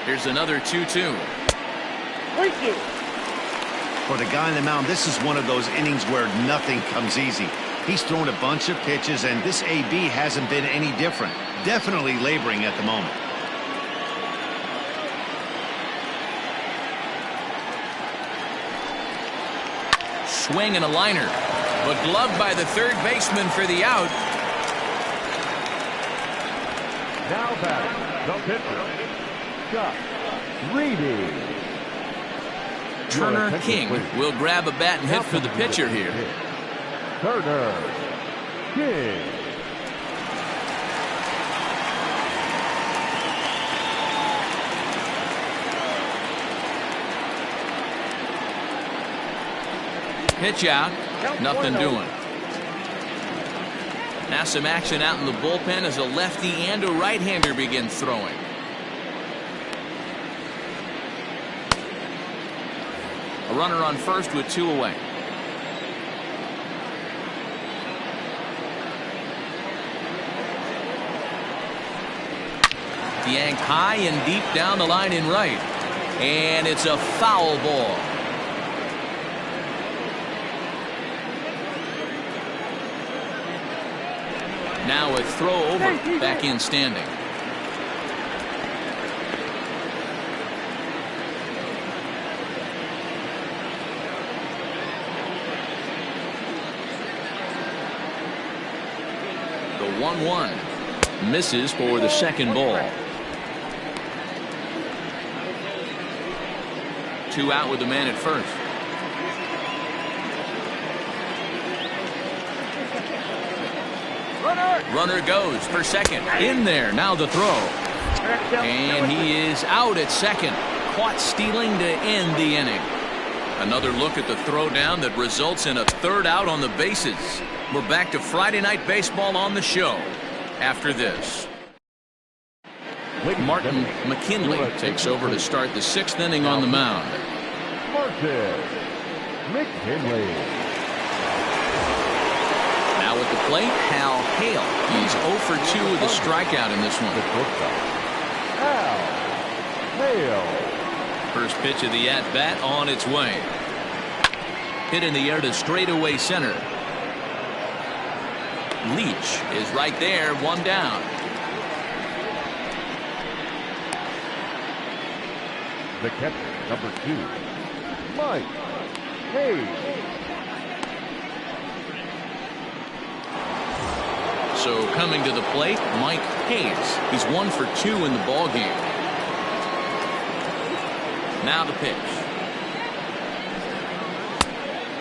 Here's another 2-2. Thank you. For the guy on the mound, this is one of those innings where nothing comes easy. He's thrown a bunch of pitches, and this AB hasn't been any different. Definitely laboring at the moment. Swing and a liner, but gloved by the third baseman for the out. Now batting, the pitcher, Josh Reedy. Turner King will grab a bat and hit for the pitcher here. Turner King. Pitch out, nothing doing. Now some action out in the bullpen as a lefty and a right-hander begin throwing. A runner on first with 2 away. Yanked high and deep down the line in right. And it's a foul ball. Now a throw over, back in standing. The 1-1 misses for the second ball. 2 out with the man at first. Runner goes for second. In there. Now the throw. And he is out at second. Caught stealing to end the inning. Another look at the throw down that results in a third out on the bases. We're back to Friday Night Baseball on the show after this. Martin McKinley takes over to start the 6th inning on the mound. Martin McKinley. Now at the plate, Hal Hale. He's 0 for 2 with a strikeout in this one. Hal Hale. First pitch of the at-bat on its way. Hit in the air to straightaway center. Leach is right there, 1 down. The catcher, number 2, Mike Hayes. So coming to the plate, Mike Hayes. He's 1 for 2 in the ball game. Now the pitch.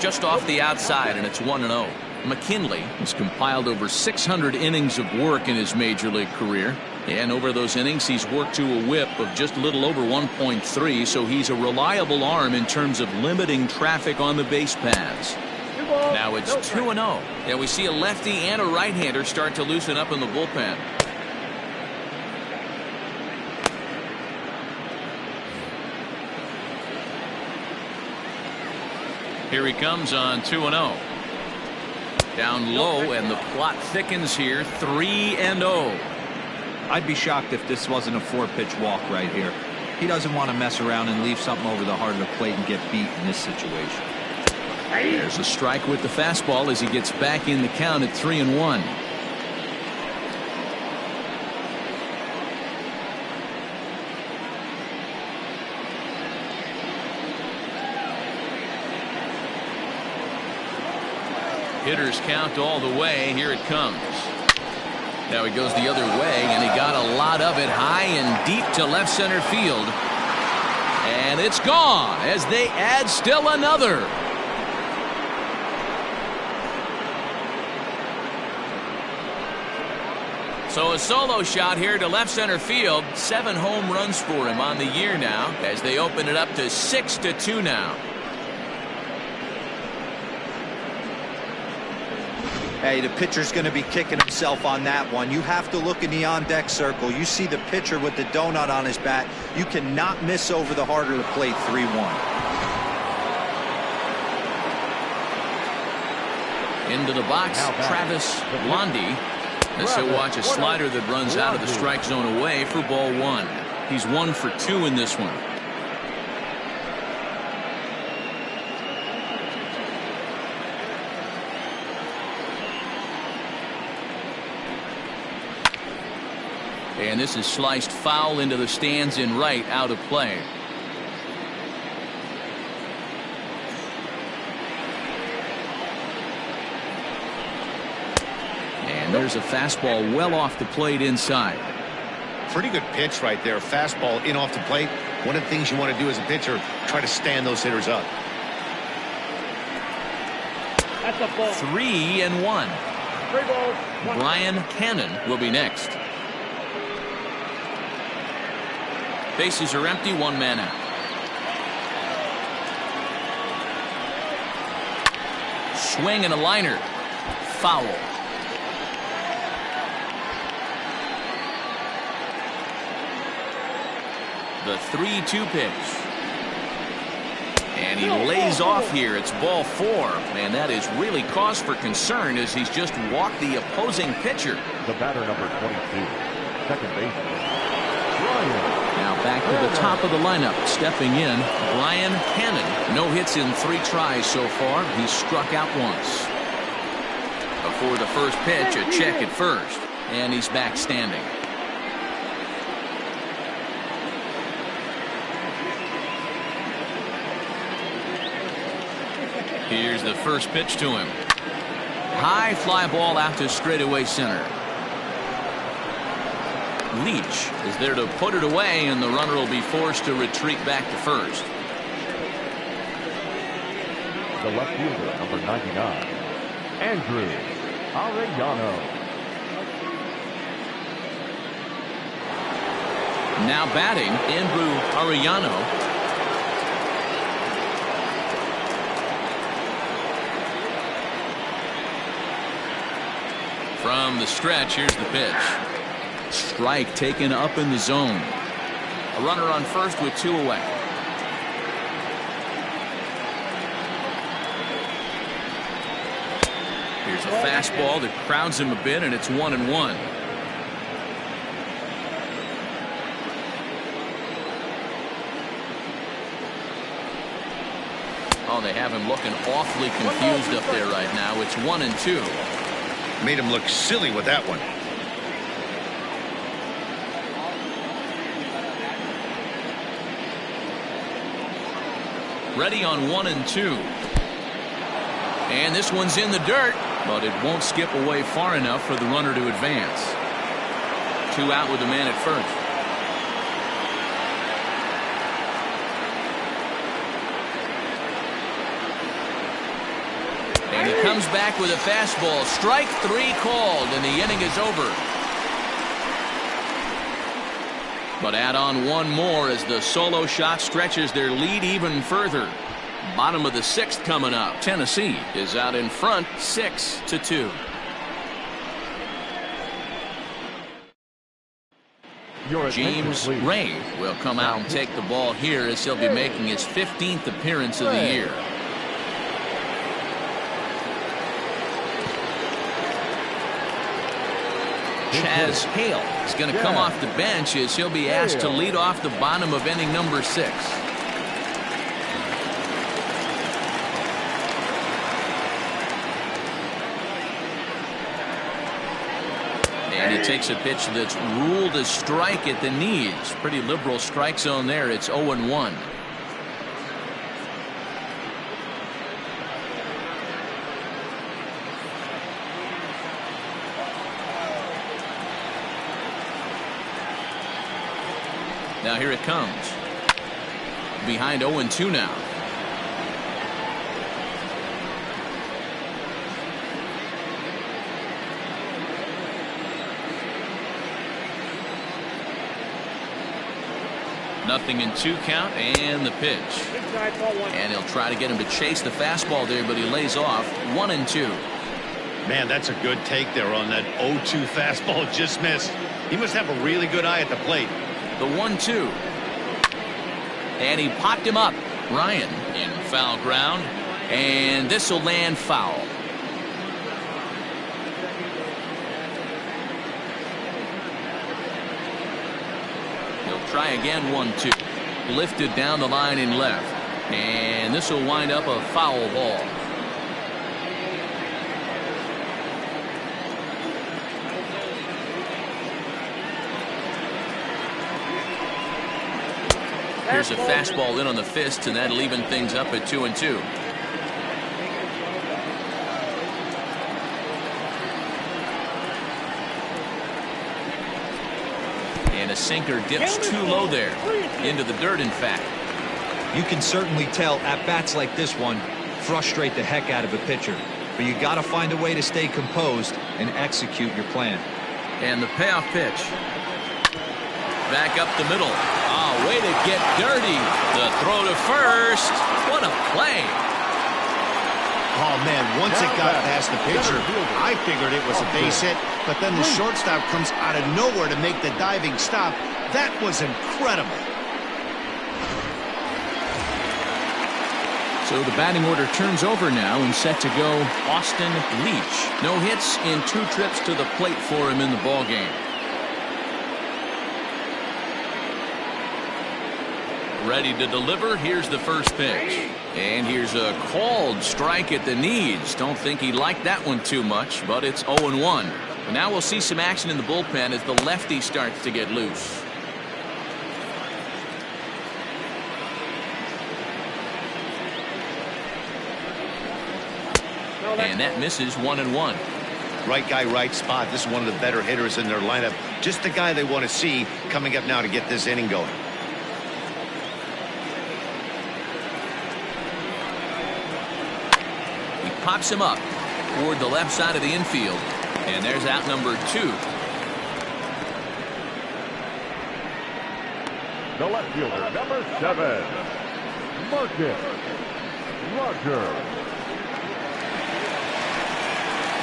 Just off the outside, and it's 1-0. McKinley has compiled over 600 innings of work in his major league career. And over those innings, he's worked to a whip of just a little over 1.3, so he's a reliable arm in terms of limiting traffic on the base paths. Now it's 2-0. Yeah, we see a lefty and a right-hander start to loosen up in the bullpen. Here he comes on 2-0. Down low, and the plot thickens here. 3-0. I'd be shocked if this wasn't a 4-pitch walk right here. He doesn't want to mess around and leave something over the heart of the plate and get beat in this situation. There's a strike with the fastball as he gets back in the count at 3-1. Hitters count all the way. Here it comes. Now he goes the other way, and he got a lot of it high and deep to left center field. And it's gone as they add still another. So a solo shot here to left center field. 7 home runs for him on the year now as they open it up to 6-2 now. Hey, the pitcher's going to be kicking himself on that one. You have to look in the on-deck circle. You see the pitcher with the donut on his bat. You cannot miss over the heart of the plate. 3-1. Into the box, Travis Blondie. As he'll watch a slider that runs out of the strike zone away for ball 1. He's 1 for 2 in this one. And this is sliced foul into the stands in right, out of play. And there's a fastball well off the plate inside. Pretty good pitch right there. Fastball in off the plate. One of the things you want to do as a pitcher, try to stand those hitters up. That's a ball. 3-1. 3 balls. 1. Brian Cannon will be next. Bases are empty, 1 man out. Swing and a liner. Foul. The 3-2 pitch. And he lays off here. It's ball 4. And that is really cause for concern as he's just walked the opposing pitcher. The batter, number 22, second baseman, Brian. Now back to the top of the lineup. Stepping in, Brian Cannon. No hits in 3 tries so far. He's struck out once. Before the first pitch, a check at first. And he's back standing. Here's the first pitch to him. High fly ball out to straightaway center. Leach is there to put it away, and the runner will be forced to retreat back to first. The left fielder, number 99, Andrew Arellano. Now batting, Andrew Arellano. From the stretch, here's the pitch. Strike taken up in the zone. A runner on first with 2 away. Here's a fastball that crowds him a bit, and it's 1-1. Oh, they have him looking awfully confused up there right now. It's 1-2. Made him look silly with that one. Ready on 1-2. And this one's in the dirt, but it won't skip away far enough for the runner to advance. 2 out with the man at first. And he comes back with a fastball. Strike 3 called, and the inning is over. But add on 1 more as the solo shot stretches their lead even further. Bottom of the 6th coming up. Tennessee is out in front, 6-2. James Ray will come out and take the ball here as he'll be making his 15th appearance of the year. Chaz Hale is going to come off the bench as he'll be asked to lead off the bottom of inning number 6. And he takes a pitch that's ruled a strike at the knees. Pretty liberal strike zone there. It's 0-1. Now here it comes. Behind 0-2 now. Nothing in 2 count, and the pitch. And he'll try to get him to chase the fastball there, but he lays off. 1-2. Man, that's a good take there on that 0-2 fastball. Just missed. He must have a really good eye at the plate. The 1-2. And he popped him up. Ryan in foul ground. And this will land foul. He'll try again. 1-2. Lifted down the line in left. And this will wind up a foul ball. Here's a fastball in on the fist, and that'll even things up at 2-2. And a sinker dips too low there. Into the dirt, in fact. You can certainly tell at bats like this one frustrate the heck out of a pitcher. But you got to find a way to stay composed and execute your plan. And the payoff pitch. Back up the middle. Oh, way to get dirty. The throw to first. What a play. Oh, man, once it got past the pitcher, I figured it was a base hit, but then the shortstop comes out of nowhere to make the diving stop. That was incredible. So the batting order turns over now and set to go Austin Leach. No hits in 2 trips to the plate for him in the ballgame. Ready to deliver. Here's the first pitch. And here's a called strike at the knees. Don't think he liked that one too much, but it's 0-1. And now we'll see some action in the bullpen as the lefty starts to get loose. And that misses. 1-1. Right guy, right spot. This is one of the better hitters in their lineup. Just the guy they want to see coming up now to get this inning going. Pops him up toward the left side of the infield. And there's out number 2. The left fielder, number 7, Marcus Rogers.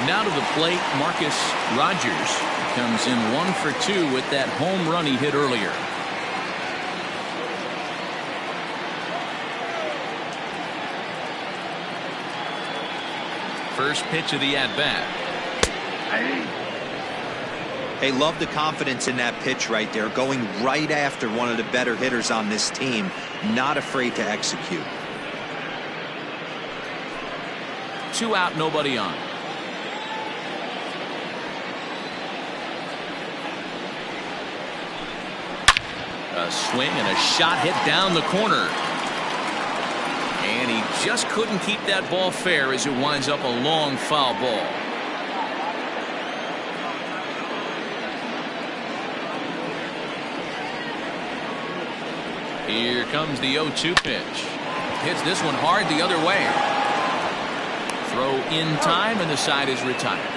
Now to the plate, Marcus Rogers comes in 1 for 2 with that home run he hit earlier. First pitch of the at-bat. Hey, love the confidence in that pitch right there. Going right after one of the better hitters on this team. Not afraid to execute. 2 out, nobody on. A swing and a shot hit down the corner. And he just couldn't keep that ball fair as it winds up a long foul ball. Here comes the 0-2 pitch. Hits this one hard the other way. Throw in time, and the side is retired.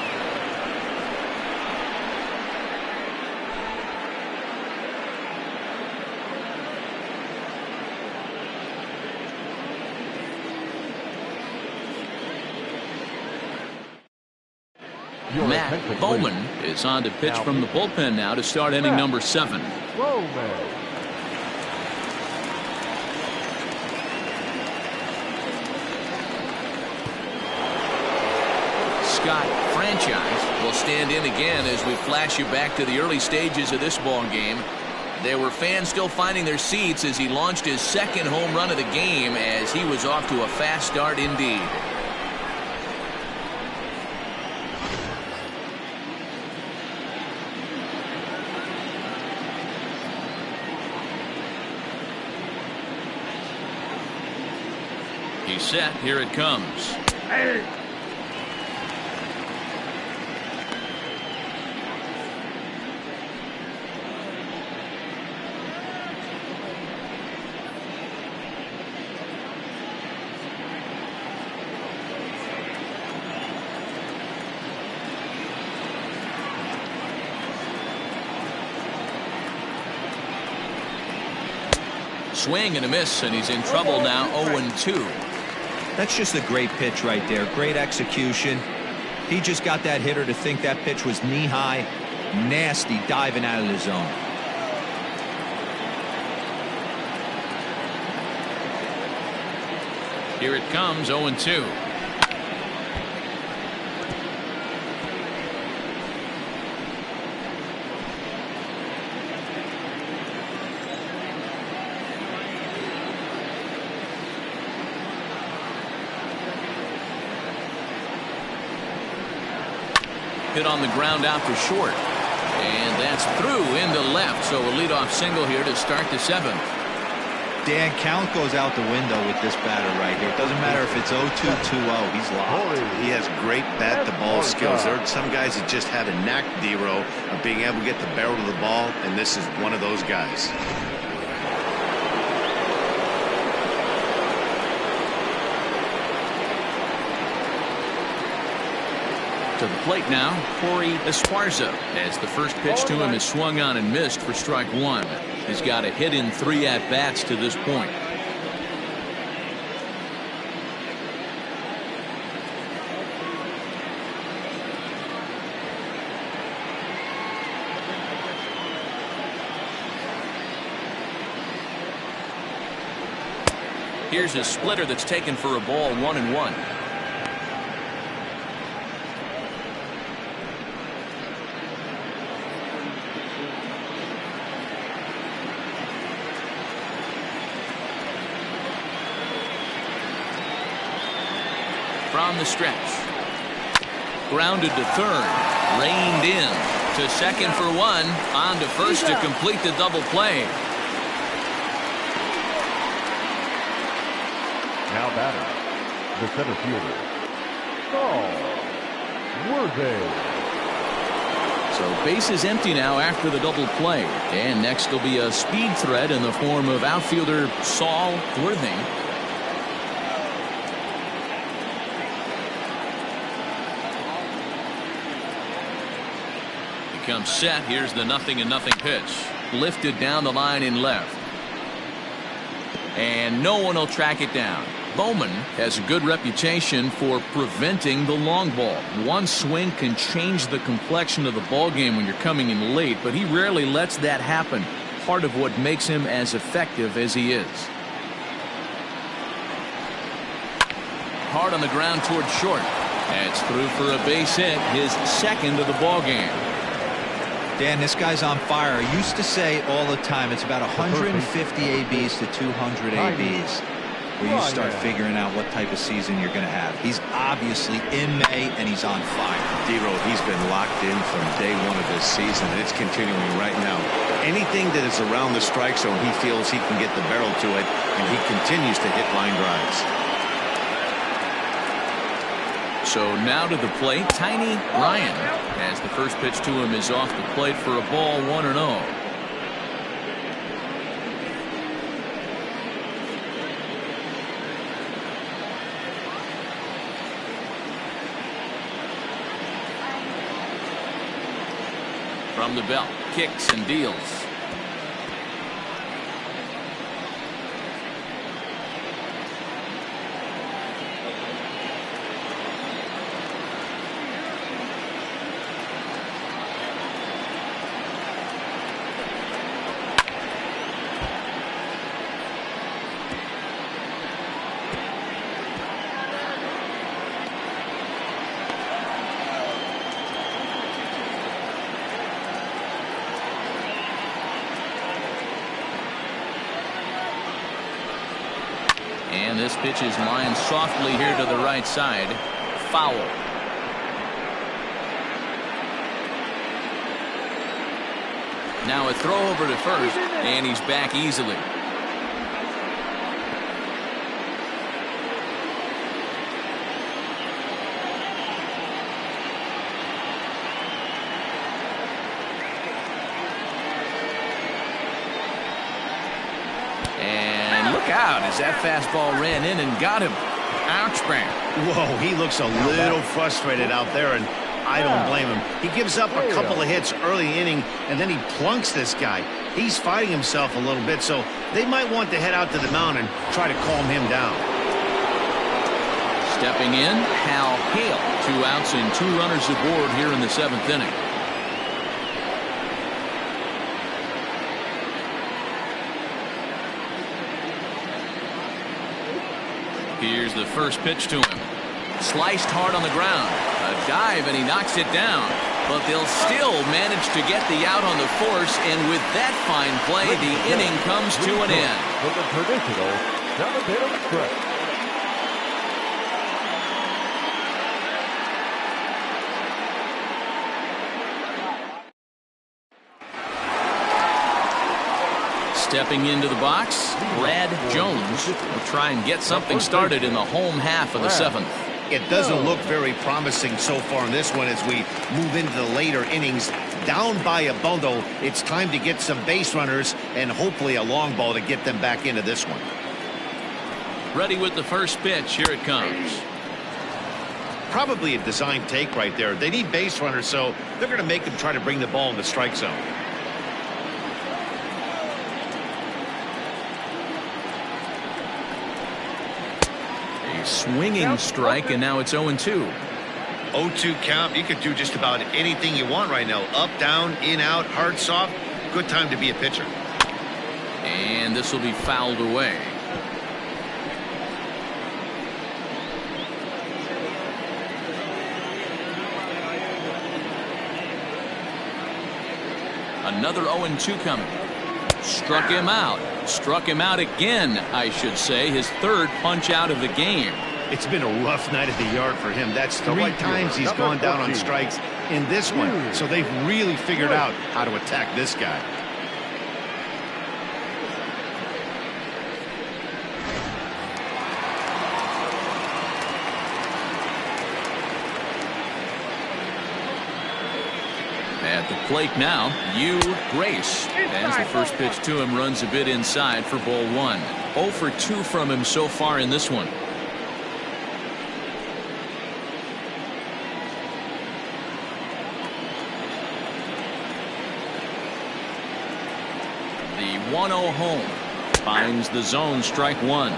Matt Bowman is on to pitch from the bullpen now to start inning number 7. Bowman. Scott Franchise will stand in again as we flash you back to the early stages of this ball game. There were fans still finding their seats as he launched his second home run of the game as he was off to a fast start indeed. He's set. Here it comes. Swing and a miss, and he's in trouble now. 0-2. That's just a great pitch right there. Great execution. He just got that hitter to think that pitch was knee-high, nasty, diving out of the zone. Here it comes, 0-2. Hit on the ground out to short. And that's through into left. So a leadoff single here to start the 7th. Dan, count goes out the window with this batter right here. It doesn't matter if it's 0-2, 2-0. He's locked. He has great bat-to-ball skills. There are some guys that just have a knack, D-Row, of being able to get the barrel of the ball, and this is one of those guys. To the plate now, Corey Esparza, as the first pitch to him is swung on and missed for strike 1. He's got a hit in 3 at-bats to this point. Here's a splitter that's taken for a ball, 1-1. From the stretch. Grounded to third. Reined in. To second for 1. On to first to complete the double play. Now batter, the center fielder, Saul Worthy. So base is empty now after the double play. And next will be a speed threat in the form of outfielder Saul Worthy. Comes set. Here's the 0-0 pitch. Lifted down the line in left. And no one will track it down. Bowman has a good reputation for preventing the long ball. One swing can change the complexion of the ball game when you're coming in late, but he rarely lets that happen. Part of what makes him as effective as he is. Hard on the ground toward short. That's through for a base hit, his second of the ball game. Dan, this guy's on fire. I used to say all the time it's about 150 ABs to 200 ABs where you start figuring out what type of season you're going to have. He's obviously in May and he's on fire. D-Row, he's been locked in from day 1 of this season, and it's continuing right now. Anything that is around the strike zone, he feels he can get the barrel to it, and he continues to hit line drives. So now to the plate, Tiny Ryan, as the first pitch to him is off the plate for a ball, 1-0. From the belt, kicks and deals. And this pitch is lined softly here to the right side. Foul. Now a throw over to first, and he's back easily. Out as that fastball ran in and got him. Ouch, man. Whoa, he looks a little frustrated out there, and I don't blame him. He gives up a couple of hits early inning, and then he plunks this guy. He's fighting himself a little bit, so they might want to head out to the mound and try to calm him down. Stepping in, Hal Hale. 2 outs and 2 runners aboard here in the 7th inning. Here's the first pitch to him. Sliced hard on the ground. A dive, and he knocks it down. But they'll still manage to get the out on the force, and with that fine play, the inning comes to an end. For the traditional 7th inning stretch. Stepping into the box, Brad Jones will try and get something started in the home half of the 7th. It doesn't look very promising so far in this one as we move into the later innings. Down by a bundle, it's time to get some base runners and hopefully a long ball to get them back into this one. Ready with the first pitch. Here it comes. Probably a design take right there. They need base runners, so they're going to make them try to bring the ball in the strike zone. Swinging strike, and now it's 0-2. 0-2 count. You could do just about anything you want right now. Up, down, in, out, hard, soft. Good time to be a pitcher. And this will be fouled away. Another 0-2 coming. Struck him out. Struck him out again, I should say. His 3rd punch out of the game. It's been a rough night at the yard for him. That's 3 times he's gone down on strikes in this one. So they've really figured out how to attack this guy. At the plate now, Hugh Grace. As the first pitch to him runs a bit inside for ball 1. 0 for 2 from him so far in this one. The 1-0 home finds the zone, strike 1.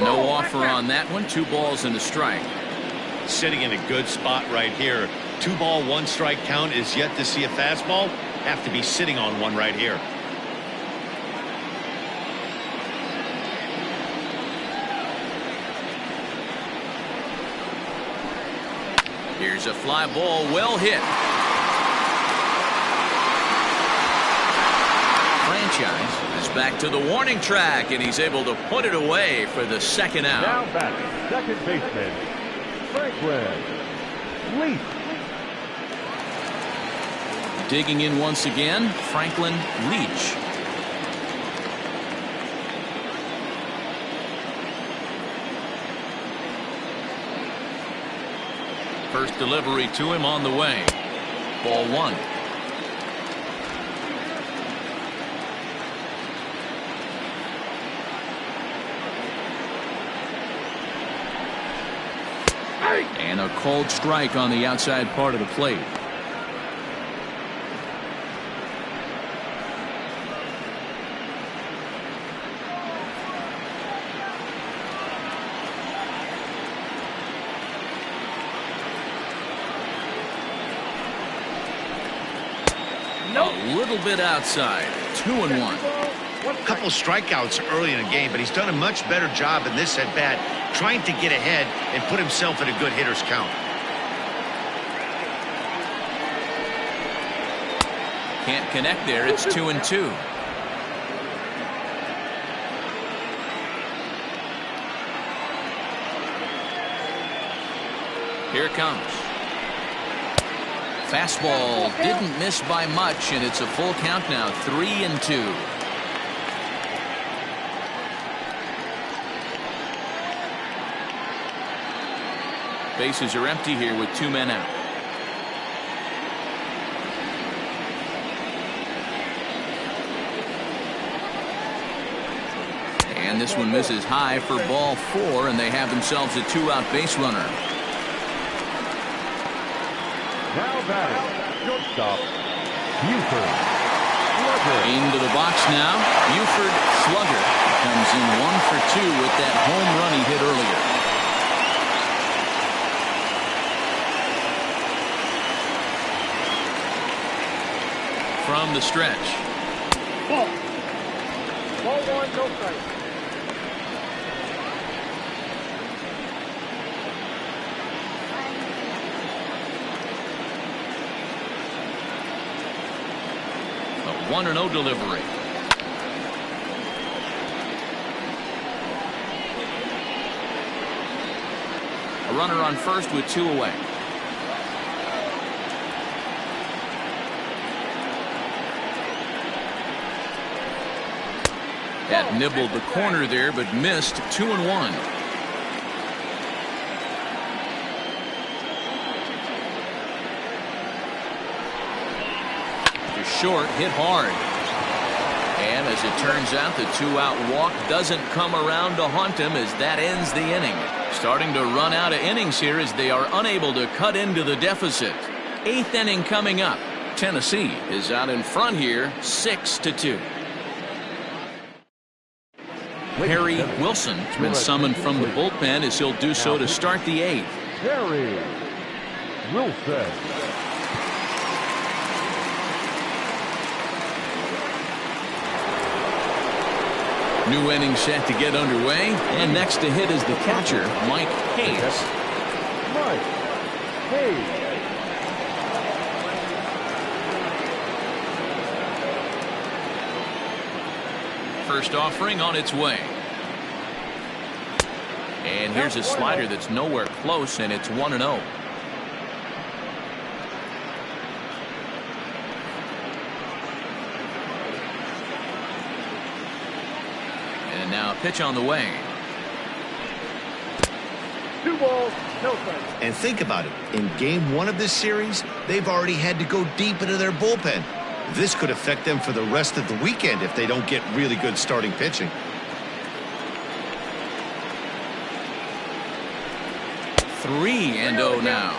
No offer on that one. 2 balls and a strike. Sitting in a good spot right here. 2 ball, 1 strike count is yet to see a fastball. Have to be sitting on one right here. Here's a fly ball, well hit. Franchise is back to the warning track, and he's able to put it away for the 2nd out. Now back, second baseman, Franklin Leach. Digging in once again, Franklin Leach. First delivery to him on the way. Ball 1. And a called strike on the outside part of the plate. A little bit outside. 2-1. A couple strikeouts early in the game, but he's done a much better job in this at bat, trying to get ahead and put himself in a good hitter's count. Can't connect there. It's 2-2. Here it comes. Fastball didn't miss by much, and it's a full count now. 3-2. Bases are empty here with 2 men out. And this one misses high for ball 4, and they have themselves a 2-out base runner. Now batting, shortstop, Buford. Slugger. Into the box now. Buford Slugger comes in 1 for 2 with that home run he hit earlier. From the stretch. Ball. Ball 1, no strike. A 1-0 delivery. A runner on first with 2 away. That nibbled the corner there, but missed. 2-1. To short, hit hard. And as it turns out, the 2-out walk doesn't come around to haunt him as that ends the inning. Starting to run out of innings here as they are unable to cut into the deficit. 8th inning coming up. Tennessee is out in front here, 6-2. Harry Wilson has been summoned from the bullpen as he'll do so to start the 8th. Harry Wilson. New inning set to get underway, and next to hit is the catcher, Mike Hayes. Mike Hayes. First offering on its way. And here's a slider that's nowhere close, and it's 1-0. And now a pitch on the way. 2 balls, no strikes. And think about it. In game 1 of this series, they've already had to go deep into their bullpen. This could affect them for the rest of the weekend if they don't get really good starting pitching. 3-0 now.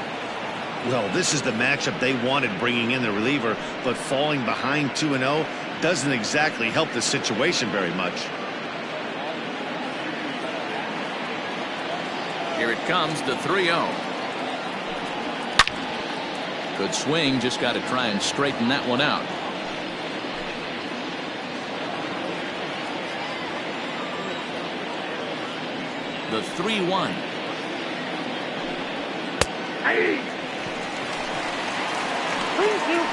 Well, this is the matchup they wanted, bringing in the reliever, but falling behind 2-0 doesn't exactly help the situation very much. Here it comes, the 3-0. Good swing, just got to try and straighten that one out. The 3-1. Hey! 3-2.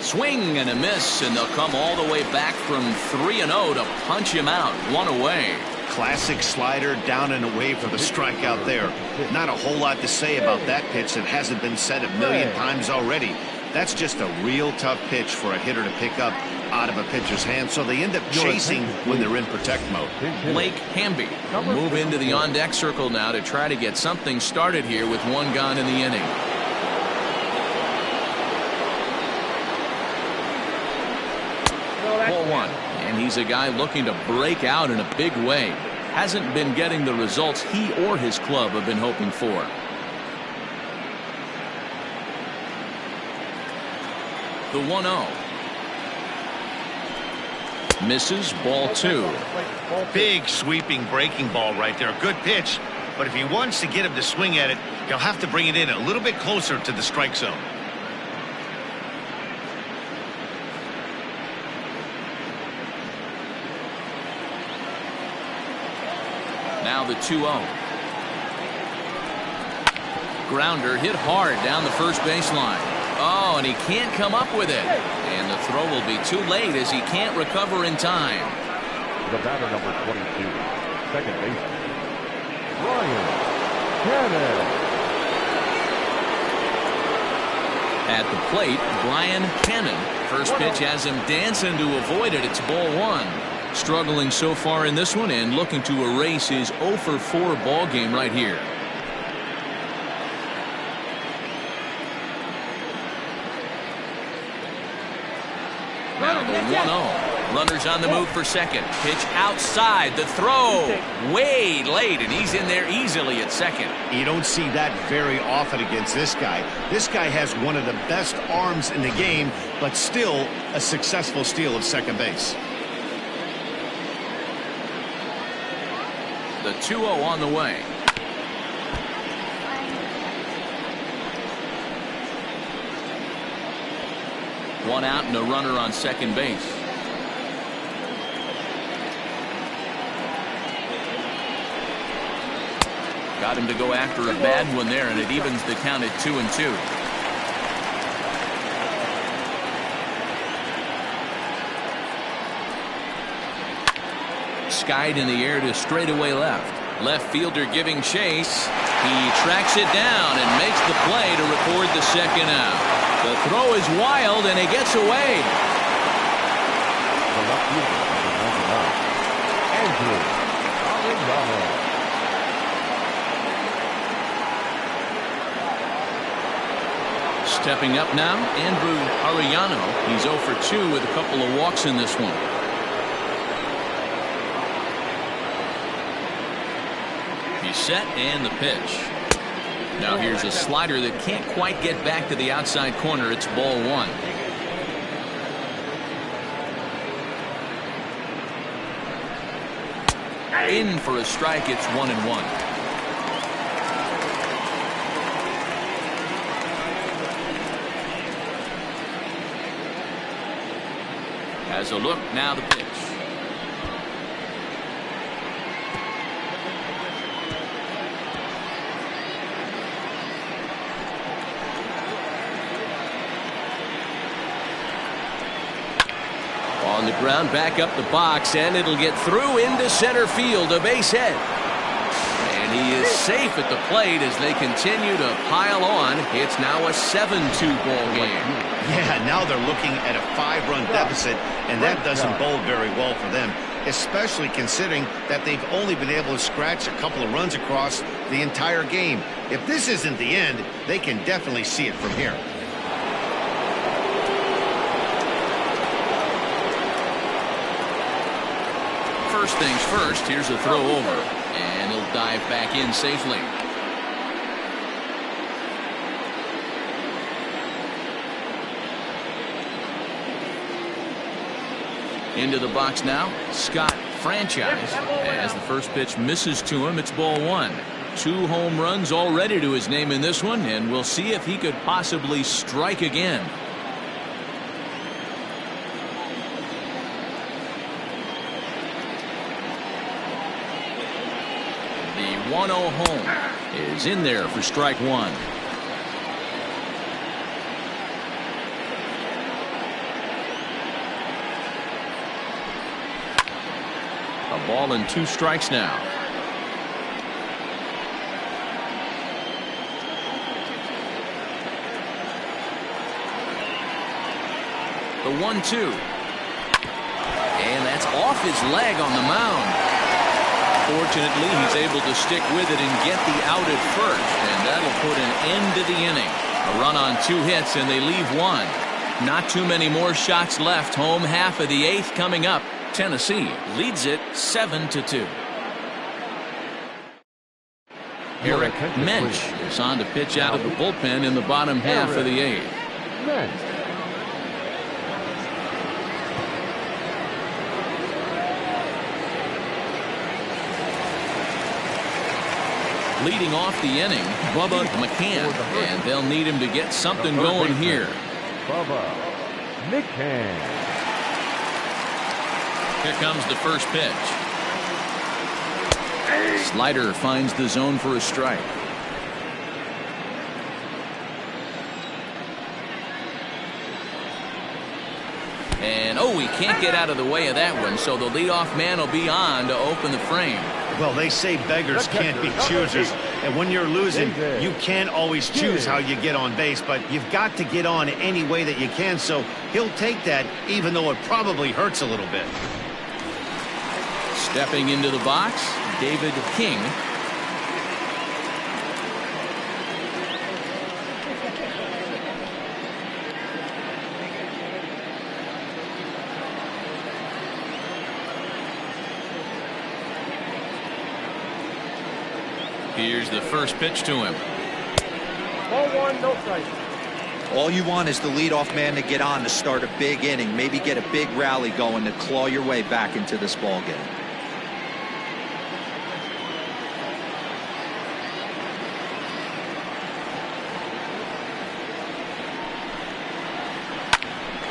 Swing and a miss, and they'll come all the way back from 3-0 to punch him out. 1 away. Classic slider down and away for the strikeout there. Not a whole lot to say about that pitch that hasn't been said a million times already. That's just a real tough pitch for a hitter to pick up out of a pitcher's hand, so they end up chasing when they're in protect mode. Blake Hamby will move into the on-deck circle now to try to get something started here with 1 gone in the inning. Ball 1, and he's a guy looking to break out in a big way. Hasn't been getting the results he or his club have been hoping for. The 1-0. Misses, ball 2. Big sweeping breaking ball right there. Good pitch, but if he wants to get him to swing at it, he'll have to bring it in a little bit closer to the strike zone. Now the 2-0. Grounder hit hard down the first baseline. Oh, and he can't come up with it. And the throw will be too late as he can't recover in time. The batter, number 22, second baseman, Ryan Cannon. At the plate, Brian Cannon. First pitch has him dancing to avoid it. It's ball 1. Struggling so far in this one and looking to erase his 0 for 4 ball game right here. Now the 1-0. Runners on the move for second. Pitch outside. The throw way late, and he's in there easily at second. You don't see that very often against this guy. This guy has one of the best arms in the game, but still a successful steal of second base. The 2-0 on the way. One out and a runner on second base. Got him to go after a bad one there, and it evens the count at 2-2. Skied in the air to straightaway left. Left fielder giving chase. He tracks it down and makes the play to record the second out. The throw is wild, and he gets away. The left fielder Andrew Arellano. Stepping up now, Andrew Arellano. He's 0 for 2 with a couple of walks in this one. He's set and the pitch. Now here's a slider that can't quite get back to the outside corner. It's ball 1. In for a strike. It's 1-1. Has a look, now the pitch. On the ground, back up the box, and it'll get through into center field, a base hit. And he is safe at the plate as they continue to pile on. It's now a 7-2 ball game. Yeah, now they're looking at a 5-run deficit, and that doesn't bode very well for them, especially considering that they've only been able to scratch a couple of runs across the entire game. If this isn't the end, they can definitely see it from here. First things first, here's a throw over, and he'll dive back in safely. Into the box now, Scott Franchise. As the first pitch misses to him, it's ball 1. 2 home runs already to his name in this one, and we'll see if he could possibly strike again. The 1-0 home is in there for strike 1. A ball and 2 strikes now. The 1-2. And that's off his leg on the mound. Fortunately, he's able to stick with it and get the out at first, and that'll put an end to the inning. A run on 2 hits, and they leave 1. Not too many more shots left. Home half of the 8th coming up. Tennessee leads it 7-2. Eric Mensch is on to pitch out of the bullpen in the bottom half of the 8th. Leading off the inning, Bubba McCann, and they'll need him to get something going here. Bubba McCann. Here comes the first pitch. Slider finds the zone for a strike. And he can't get out of the way of that one, so the leadoff man will be on to open the frame. Well, they say beggars can't be choosers, and when you're losing, you can't always choose how you get on base, but you've got to get on any way that you can, so he'll take that, even though it probably hurts a little bit. Stepping into the box, David King. Here's the first pitch to him. Ball one, no strikes. All you want is the leadoff man to get on to start a big inning, maybe get a big rally going to claw your way back into this ball game.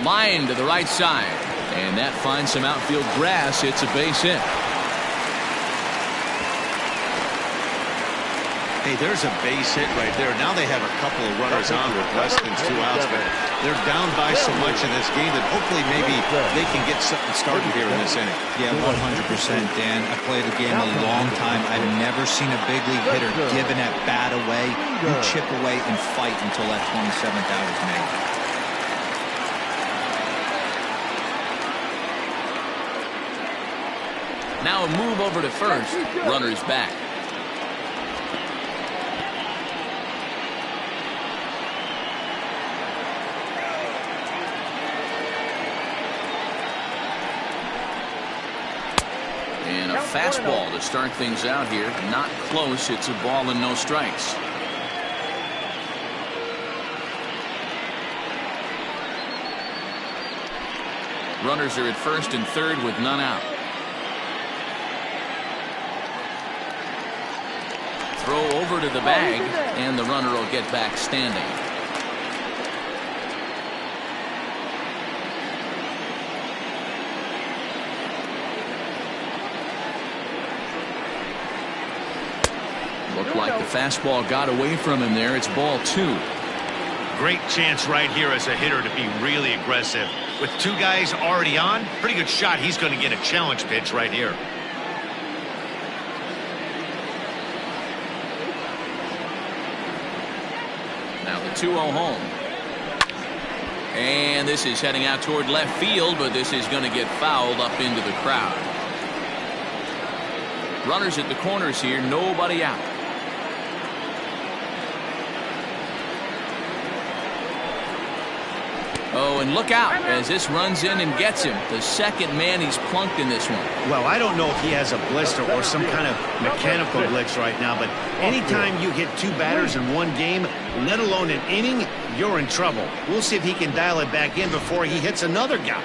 Line to the right side, and that finds some outfield grass. It's a base hit. Hey, there's a base hit right there. Now they have a couple of runners on with less than 2 outs, but they're down by so much in this game that hopefully maybe they can get something started here in this inning. Yeah, 100%, Dan. I played the game a long time. I've never seen a big league hitter giving that bat away. You chip away and fight until that 27th out is made. Now a move over to first. Runner's back. And a fastball to start things out here. Not close. It's a ball and no strikes. Runners are at first and third with none out. Throw over to the bag, and the runner will get back standing. Looked like the fastball got away from him there. It's ball 2. Great chance right here as a hitter to be really aggressive. With 2 guys already on, pretty good shot. He's going to get a challenge pitch right here. Now the 2-0 home. And this is heading out toward left field, but this is going to get fouled up into the crowd. Runners at the corners here, nobody out. Oh, and look out as this runs in and gets him. The second man he's plunked in this one. Well, I don't know if he has a blister or some kind of mechanical glitch right now, but anytime you hit 2 batters in one game, let alone an inning, you're in trouble. We'll see if he can dial it back in before he hits another guy.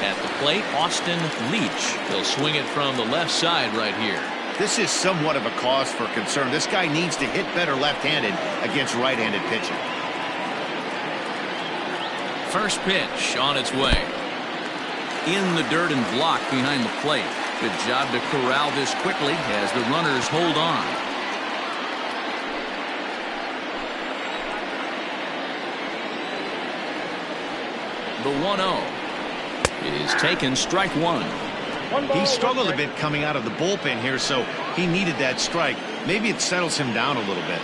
At the plate, Austin Leach. He'll swing it from the left side right here. This is somewhat of a cause for concern. This guy needs to hit better left-handed against right-handed pitching. First pitch on its way. In the dirt and block behind the plate. Good job to corral this quickly as the runners hold on. The 1-0 is taken, strike 1. He struggled a bit coming out of the bullpen here, so he needed that strike. Maybe it settles him down a little bit.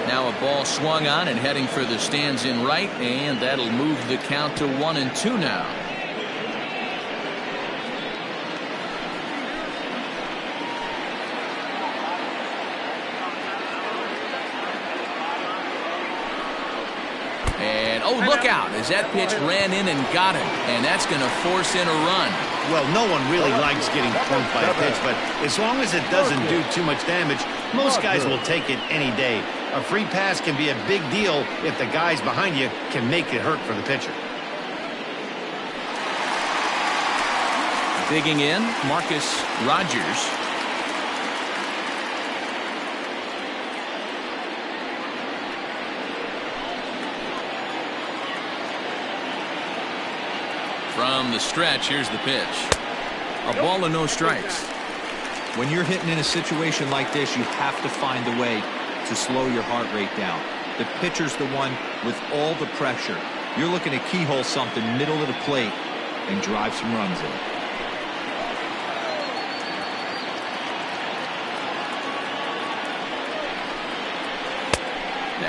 Now a ball swung on and heading for the stands in right, and that'll move the count to 1-2 now. And oh, look out as that pitch ran in and got him, and that's going to force in a run. Well, no one really likes getting plunked by a pitch, but as long as it doesn't do too much damage, most guys will take it any day. A free pass can be a big deal if the guys behind you can make it hurt for the pitcher. Digging in, Marcus Rogers. From the stretch, here's the pitch. A ball and no strikes. When you're hitting in a situation like this, you have to find a way to slow your heart rate down. The pitcher's the one with all the pressure. You're looking to keyhole something middle of the plate and drive some runs in.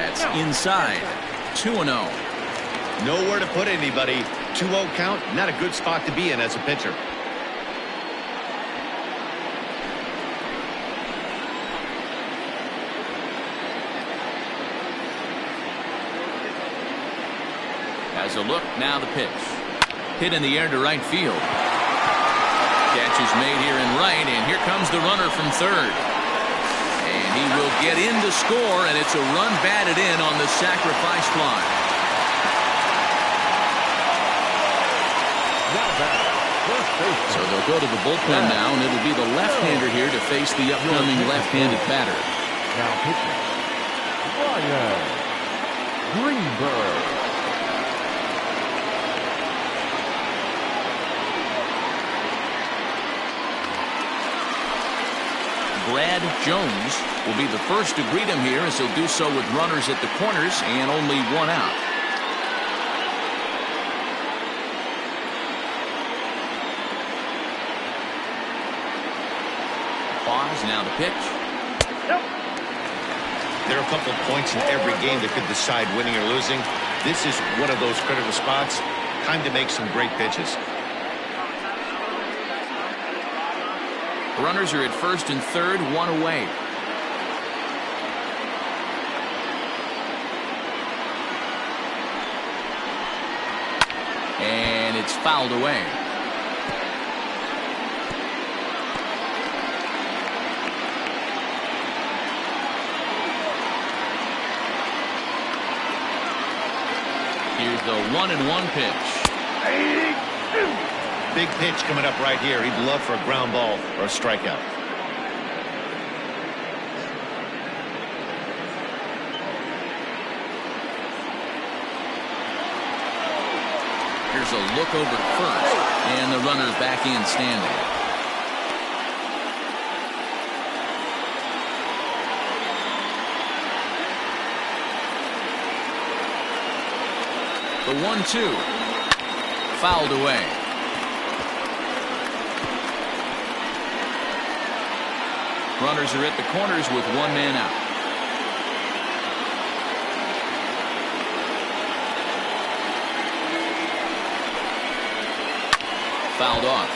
That's inside. 2-0. Nowhere to put anybody. 2-0 count, not a good spot to be in as a pitcher. Has a look, now the pitch. Hit in the air to right field. Catch is made here in right, and here comes the runner from third. And he will get in to score, and it's a run batted in on the sacrifice fly. So they'll go to the bullpen now, and it'll be the left-hander here to face the upcoming left-handed batter. Now pitching, Ryan Greenberg. Brad Jones will be the first to greet him here, as he'll do so with runners at the corners and only one out. Pause, now the pitch. There are a couple of points in every game that could decide winning or losing. This is one of those critical spots. Time to make some great pitches. Runners are at first and third, one away. And it's fouled away. Here's the 1-1 pitch. Big pitch coming up right here. He'd love for a ground ball or a strikeout. Here's a look over at first, and the runner's back in standing. The 1-2 fouled away. Runners are at the corners with one man out. Fouled off.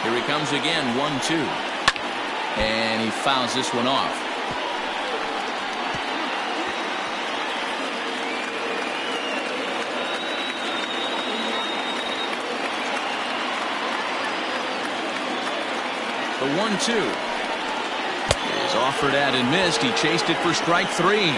Here he comes again, 1-2. And he fouls this one off. The 1-2 is offered at and missed. He chased it for strike three.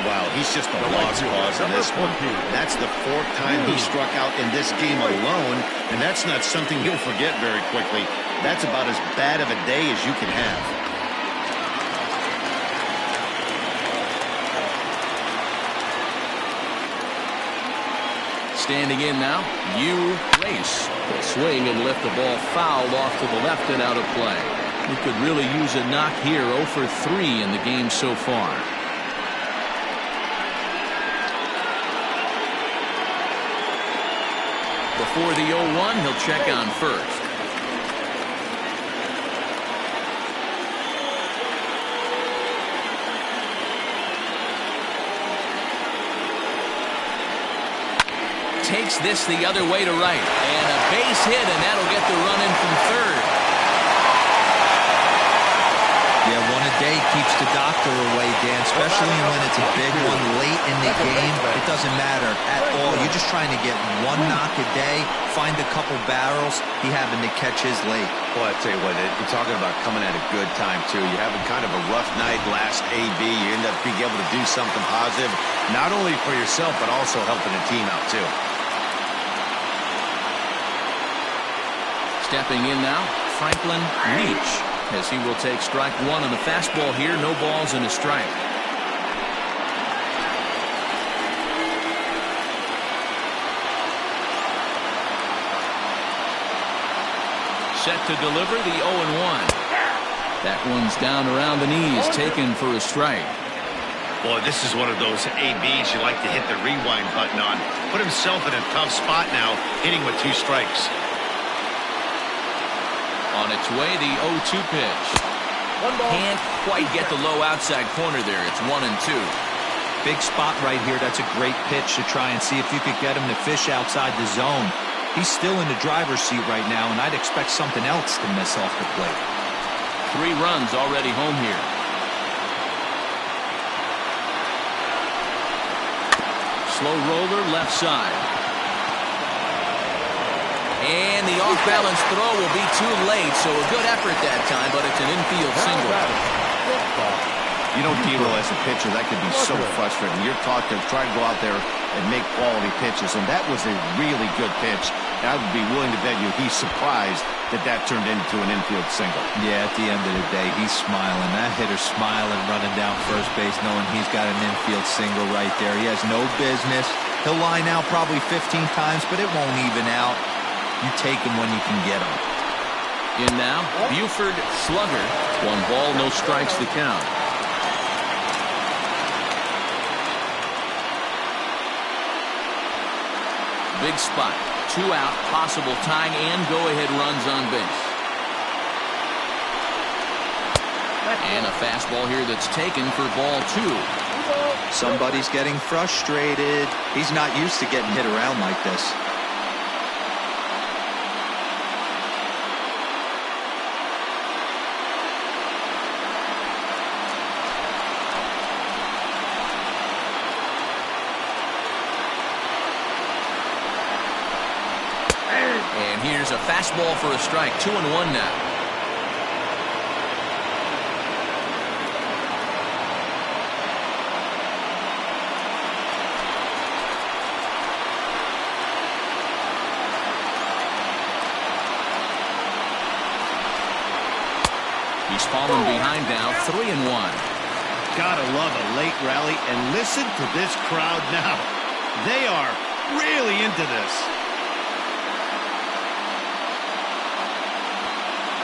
Wow, he's just a lost cause in this one. That's the fourth time he struck out in this game alone, and that's not something you'll forget very quickly. That's about as bad of a day as you can have. Standing in now, Yu Race. Swing and lift the ball fouled off to the left and out of play. He could really use a knock here. 0 for 3 in the game so far. Before the 0-1, he'll check on first. Takes this the other way to right, and a base hit, and that'll get the run in from third. Yeah, one a day keeps the doctor away, Dan, especially when it's a big one late in the game. It doesn't matter at all. You're just trying to get one knock a day, find a couple barrels. He happened to catch his late. Well, I tell you what, you're talking about coming at a good time, too. You're having kind of a rough night last AB. You end up being able to do something positive, not only for yourself, but also helping the team out, too. Stepping in now, Franklin Leach, as he will take strike one on the fastball here. No balls and a strike. Set to deliver the 0-1. That one's down around the knees, taken for a strike. Boy, this is one of those ABs you like to hit the rewind button on. Put himself in a tough spot now, hitting with 2 strikes. On its way, the 0-2 pitch. Can't quite get the low outside corner there. It's 1-2. Big spot right here. That's a great pitch to try and see if you could get him to fish outside the zone. He's still in the driver's seat right now, and I'd expect something else to miss off the plate. 3 runs already home here. Slow roller left side. And the off-balance throw will be too late, so a good effort that time, but it's an infield single. You know, Delo, as a pitcher, that could be so frustrating. You're taught to try to go out there and make quality pitches, and that was a really good pitch. And I would be willing to bet you he's surprised that that turned into an infield single. Yeah, at the end of the day, he's smiling. That hitter's smiling, running down first base, knowing he's got an infield single right there. He has no business. He'll line out probably 15 times, but it won't even out. You take him when you can get him. In now, Buford slugger. 1 ball, no strikes the count. Big spot. 2 out, possible tying and go-ahead runs on base. And a fastball here that's taken for ball 2. Somebody's getting frustrated. He's not used to getting hit around like this. And here's a fastball for a strike. 2-1 now. He's fallen behind now. 3-1. Gotta love a late rally, and listen to this crowd now. They are really into this.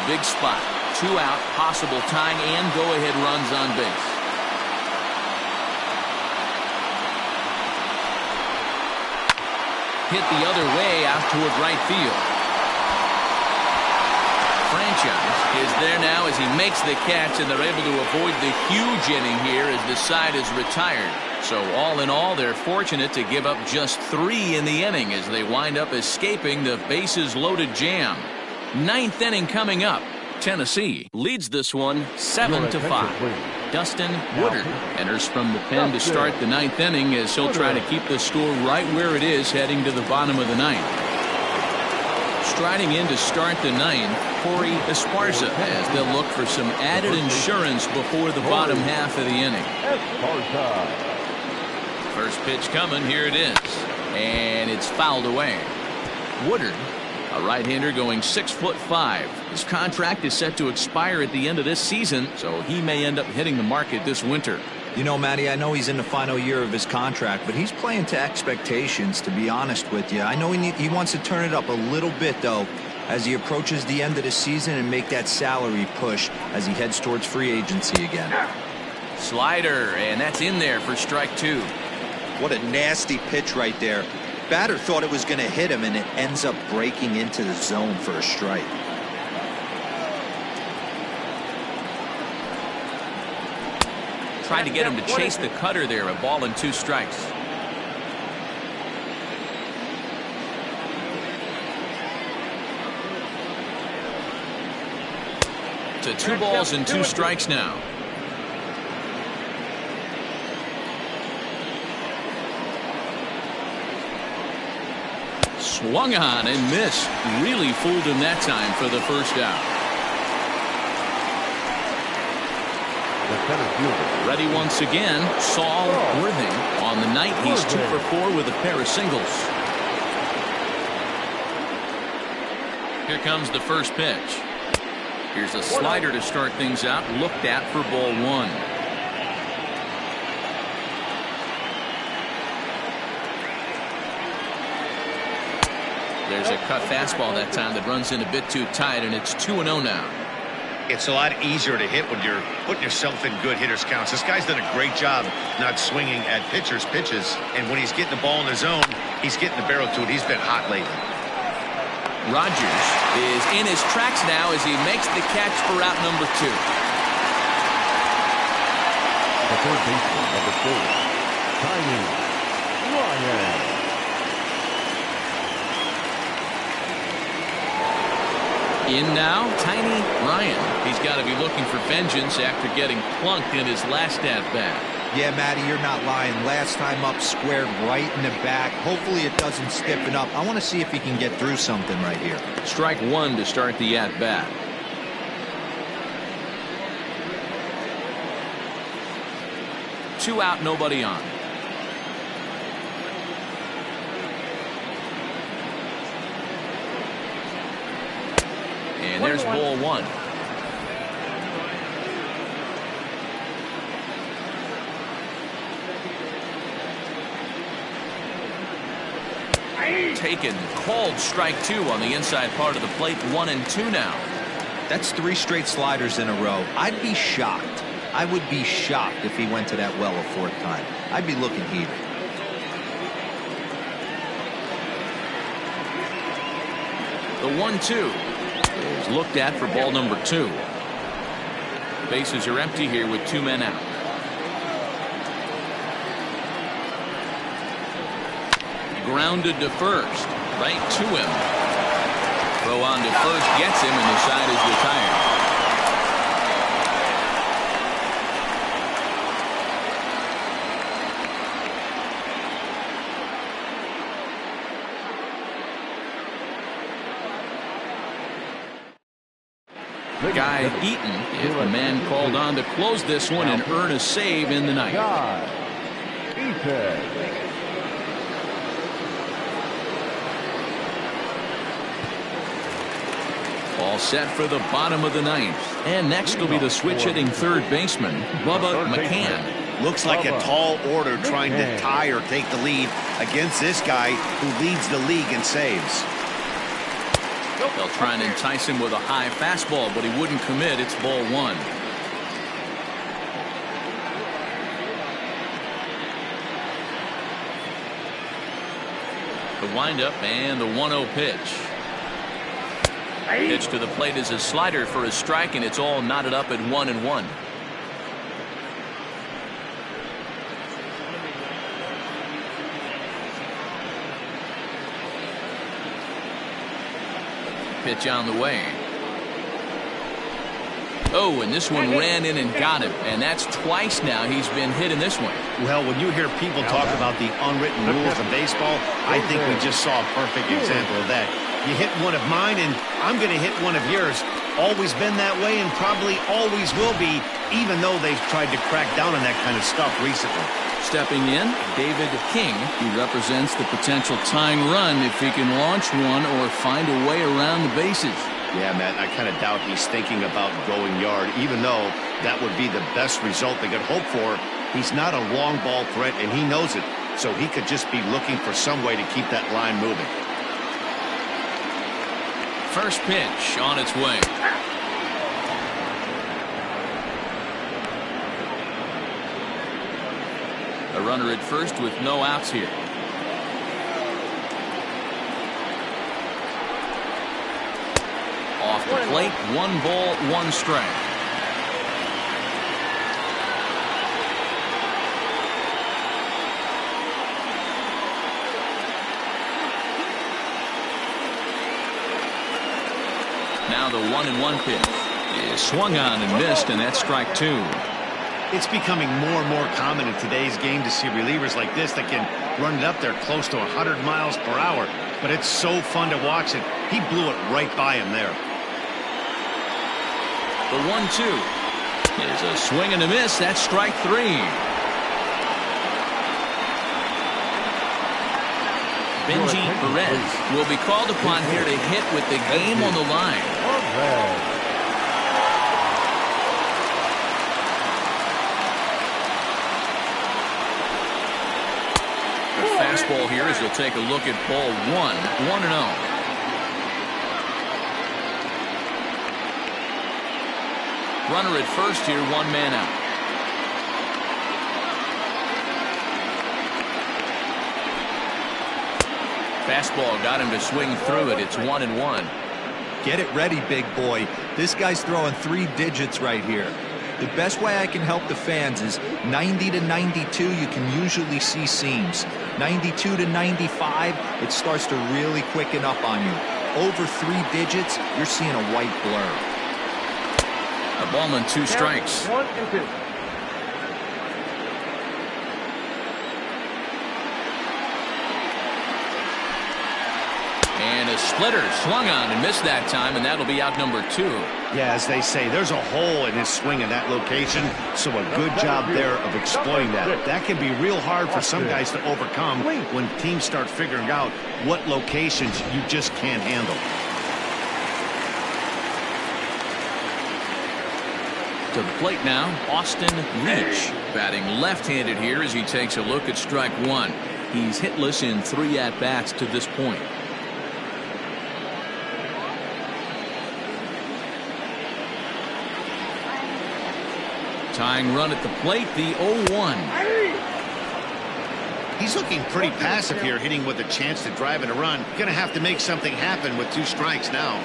Big spot. 2 out, possible tying and go-ahead runs on base. Hit the other way out toward right field. Franchise is there now as he makes the catch, and they're able to avoid the huge inning here as the side is retired. So all in all, they're fortunate to give up just 3 in the inning as they wind up escaping the bases loaded jam. 9th inning coming up. Tennessee leads this one 7-5. Dustin Woodard enters from the pen to start the 9th inning as he'll try to keep the score right where it is heading to the bottom of the 9th. Striding in to start the 9th, Corey Esparza, as they'll look for some added insurance before the bottom half of the inning. First pitch coming, here it is, and it's fouled away. Woodard, a right-hander going 6'5". His contract is set to expire at the end of this season, so he may end up hitting the market this winter. You know, Matty, I know he's in the final year of his contract, but he's playing to expectations, to be honest with you. I know he wants to turn it up a little bit, though, as he approaches the end of the season and make that salary push as he heads towards free agency again. Slider, and that's in there for strike 2. What a nasty pitch right there. Batter thought it was going to hit him, and it ends up breaking into the zone for a strike. Tried to get him to chase the cutter there. A ball and 2 strikes. To 2 balls and 2 strikes now. Swung on and missed. Really fooled him that time for the first out. Ready once again, Saul Worthing. On the night, he's 2 for 4 with a pair of singles. Here comes the first pitch. Here's a slider to start things out, looked at for ball 1. There's a cut fastball that time that runs in a bit too tight, and it's 2-0 now. It's a lot easier to hit when you're putting yourself in good hitters counts. This guy's done a great job not swinging at pitchers' pitches, and when he's getting the ball in his zone, he's getting the barrel to it. He's been hot lately. Rogers is in his tracks now as he makes the catch for out number 2. The third baseman of the Phillies, Tiny Ryan. In now, Tiny Ryan. He's got to be looking for vengeance after getting plunked in his last at-bat. Yeah, Matty, you're not lying. Last time up, squared right in the back. Hopefully it doesn't stiffen up. I want to see if he can get through something right here. Strike 1 to start the at-bat. Two out, nobody on. And there's ball 1. Taken, called strike 2 on the inside part of the plate. 1-2 now. That's 3 straight sliders in a row. I'd be shocked. I would be shocked if he went to that well a 4th time. I'd be looking heated. The 1-2 is looked at for ball number 2. Bases are empty here with 2 men out. Grounded to first, right to him. Throw on to first gets him, and the side is retired. Guy Eaton is the man called on to close this one and earn a save in the ninth. Guy Eaton. All set for the bottom of the ninth. And next will be the switch-hitting third baseman, Bubba McCann. Looks like a tall order trying to tie or take the lead against this guy who leads the league in saves. They'll try and entice him with a high fastball, but he wouldn't commit. It's ball 1. The windup and the 1-0 pitch. Pitch to the plate is a slider for a strike, and it's all knotted up at 1-1. Pitch on the way. Oh, and this one ran in and got him, and that's twice now he's been hit in this one. Well, when you hear people talk about the unwritten rules of baseball, I think we just saw a perfect example of that. You hit one of mine, and I'm going to hit one of yours. Always been that way and probably always will be, even though they've tried to crack down on that kind of stuff recently. Stepping in, David King. He represents the potential tying run if he can launch one or find a way around the bases. Yeah, Matt, I kind of doubt he's thinking about going yard, even though that would be the best result they could hope for. He's not a long ball threat, and he knows it, so he could just be looking for some way to keep that line moving. First pitch on its way. A runner at first with no outs here. Off the plate, 1 ball, 1 strike. Now the 1-1 pitch is swung on and missed, and that's strike 2. It's becoming more and more common in today's game to see relievers like this that can run it up there close to 100 miles per hour. But it's so fun to watch it. He blew it right by him there. The 1-2 is a swing and a miss. That's strike 3. Benji Perez will be called upon here to hit with the game on the line. Fastball here as he'll take a look at ball 1, 1-0. Runner at first here, one man out. Fastball got him to swing through it. It's 1-1. Get it ready, big boy. This guy's throwing 3 digits right here. The best way I can help the fans is 90 to 92, you can usually see seams. 92 to 95, it starts to really quicken up on you. Over 3 digits, you're seeing a white blur. A ball and 2 strikes. 1 and 2. And a splitter swung on and missed that time, and that'll be out number 2. Yeah, as they say, there's a hole in his swing in that location, so a good job there of exploiting that. That can be real hard for some guys to overcome when teams start figuring out what locations you just can't handle. To the plate now, Austin Reach, batting left-handed here as he takes a look at strike 1. He's hitless in 3 at-bats to this point. Tying run at the plate, the 0-1. He's looking pretty passive here, hitting with a chance to drive in a run. Going to have to make something happen with 2 strikes now.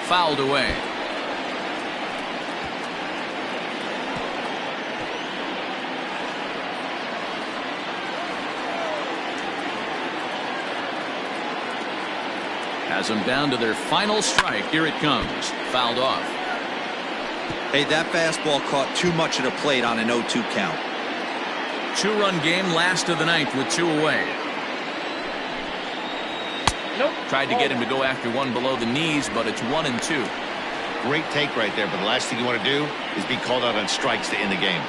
Fouled away. Has them down to their final strike. Here it comes. Fouled off. Hey, that fastball caught too much of the plate on an 0-2 count. 2-run game, last of the 9th with 2 away. Nope. Tried to get him to go after one below the knees, but it's 1-2. Great take right there, but the last thing you want to do is be called out on strikes to end the game.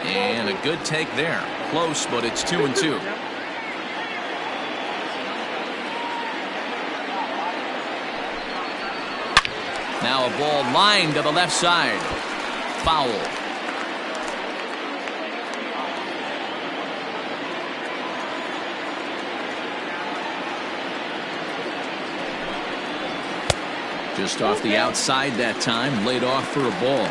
And a good take there. Close, but it's 2-2. Now a ball lined to the left side. Foul. Just off the outside that time, laid off for a ball.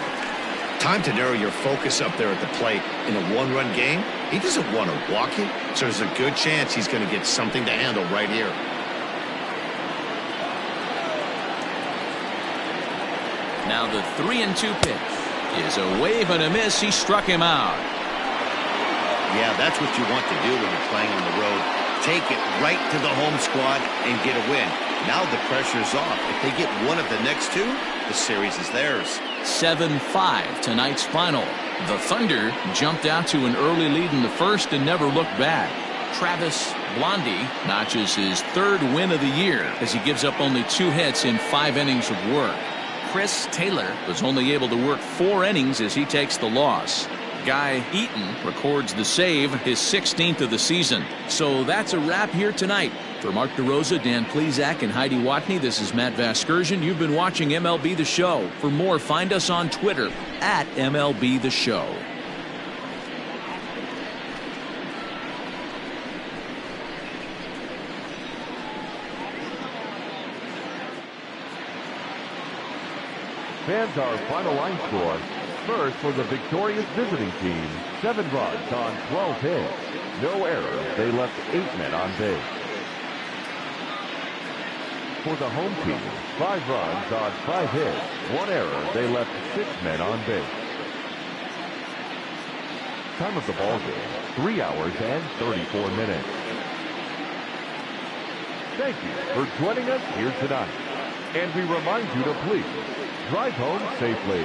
Time to narrow your focus up there at the plate. In a 1-run game, he doesn't want to walk it, so there's a good chance he's going to get something to handle right here. Now the 3-2 pitch is a wave and a miss. He struck him out. Yeah, that's what you want to do when you're playing on the road. Take it right to the home squad and get a win. Now the pressure's off. If they get one of the next 2, the series is theirs. 7-5 tonight's final. The Thunder jumped out to an early lead in the first and never looked back. Travis Blondie notches his 3rd win of the year as he gives up only 2 hits in 5 innings of work. Chris Taylor was only able to work 4 innings as he takes the loss. Guy Eaton records the save, his 16th of the season. So that's a wrap here tonight. For Mark DeRosa, Dan Plesac, and Heidi Watney, this is Matt Vasgersian. You've been watching MLB The Show. For more, find us on Twitter at MLB The Show. Fans, our final line score. First for the victorious visiting team, 7 runs on 12 hits. No errors. They left 8 men on base. For the home team, 5 runs on 5 hits. 1 error. They left 6 men on base. Time of the ball game, 3 hours and 34 minutes. Thank you for joining us here tonight. And we remind you to please drive home safely.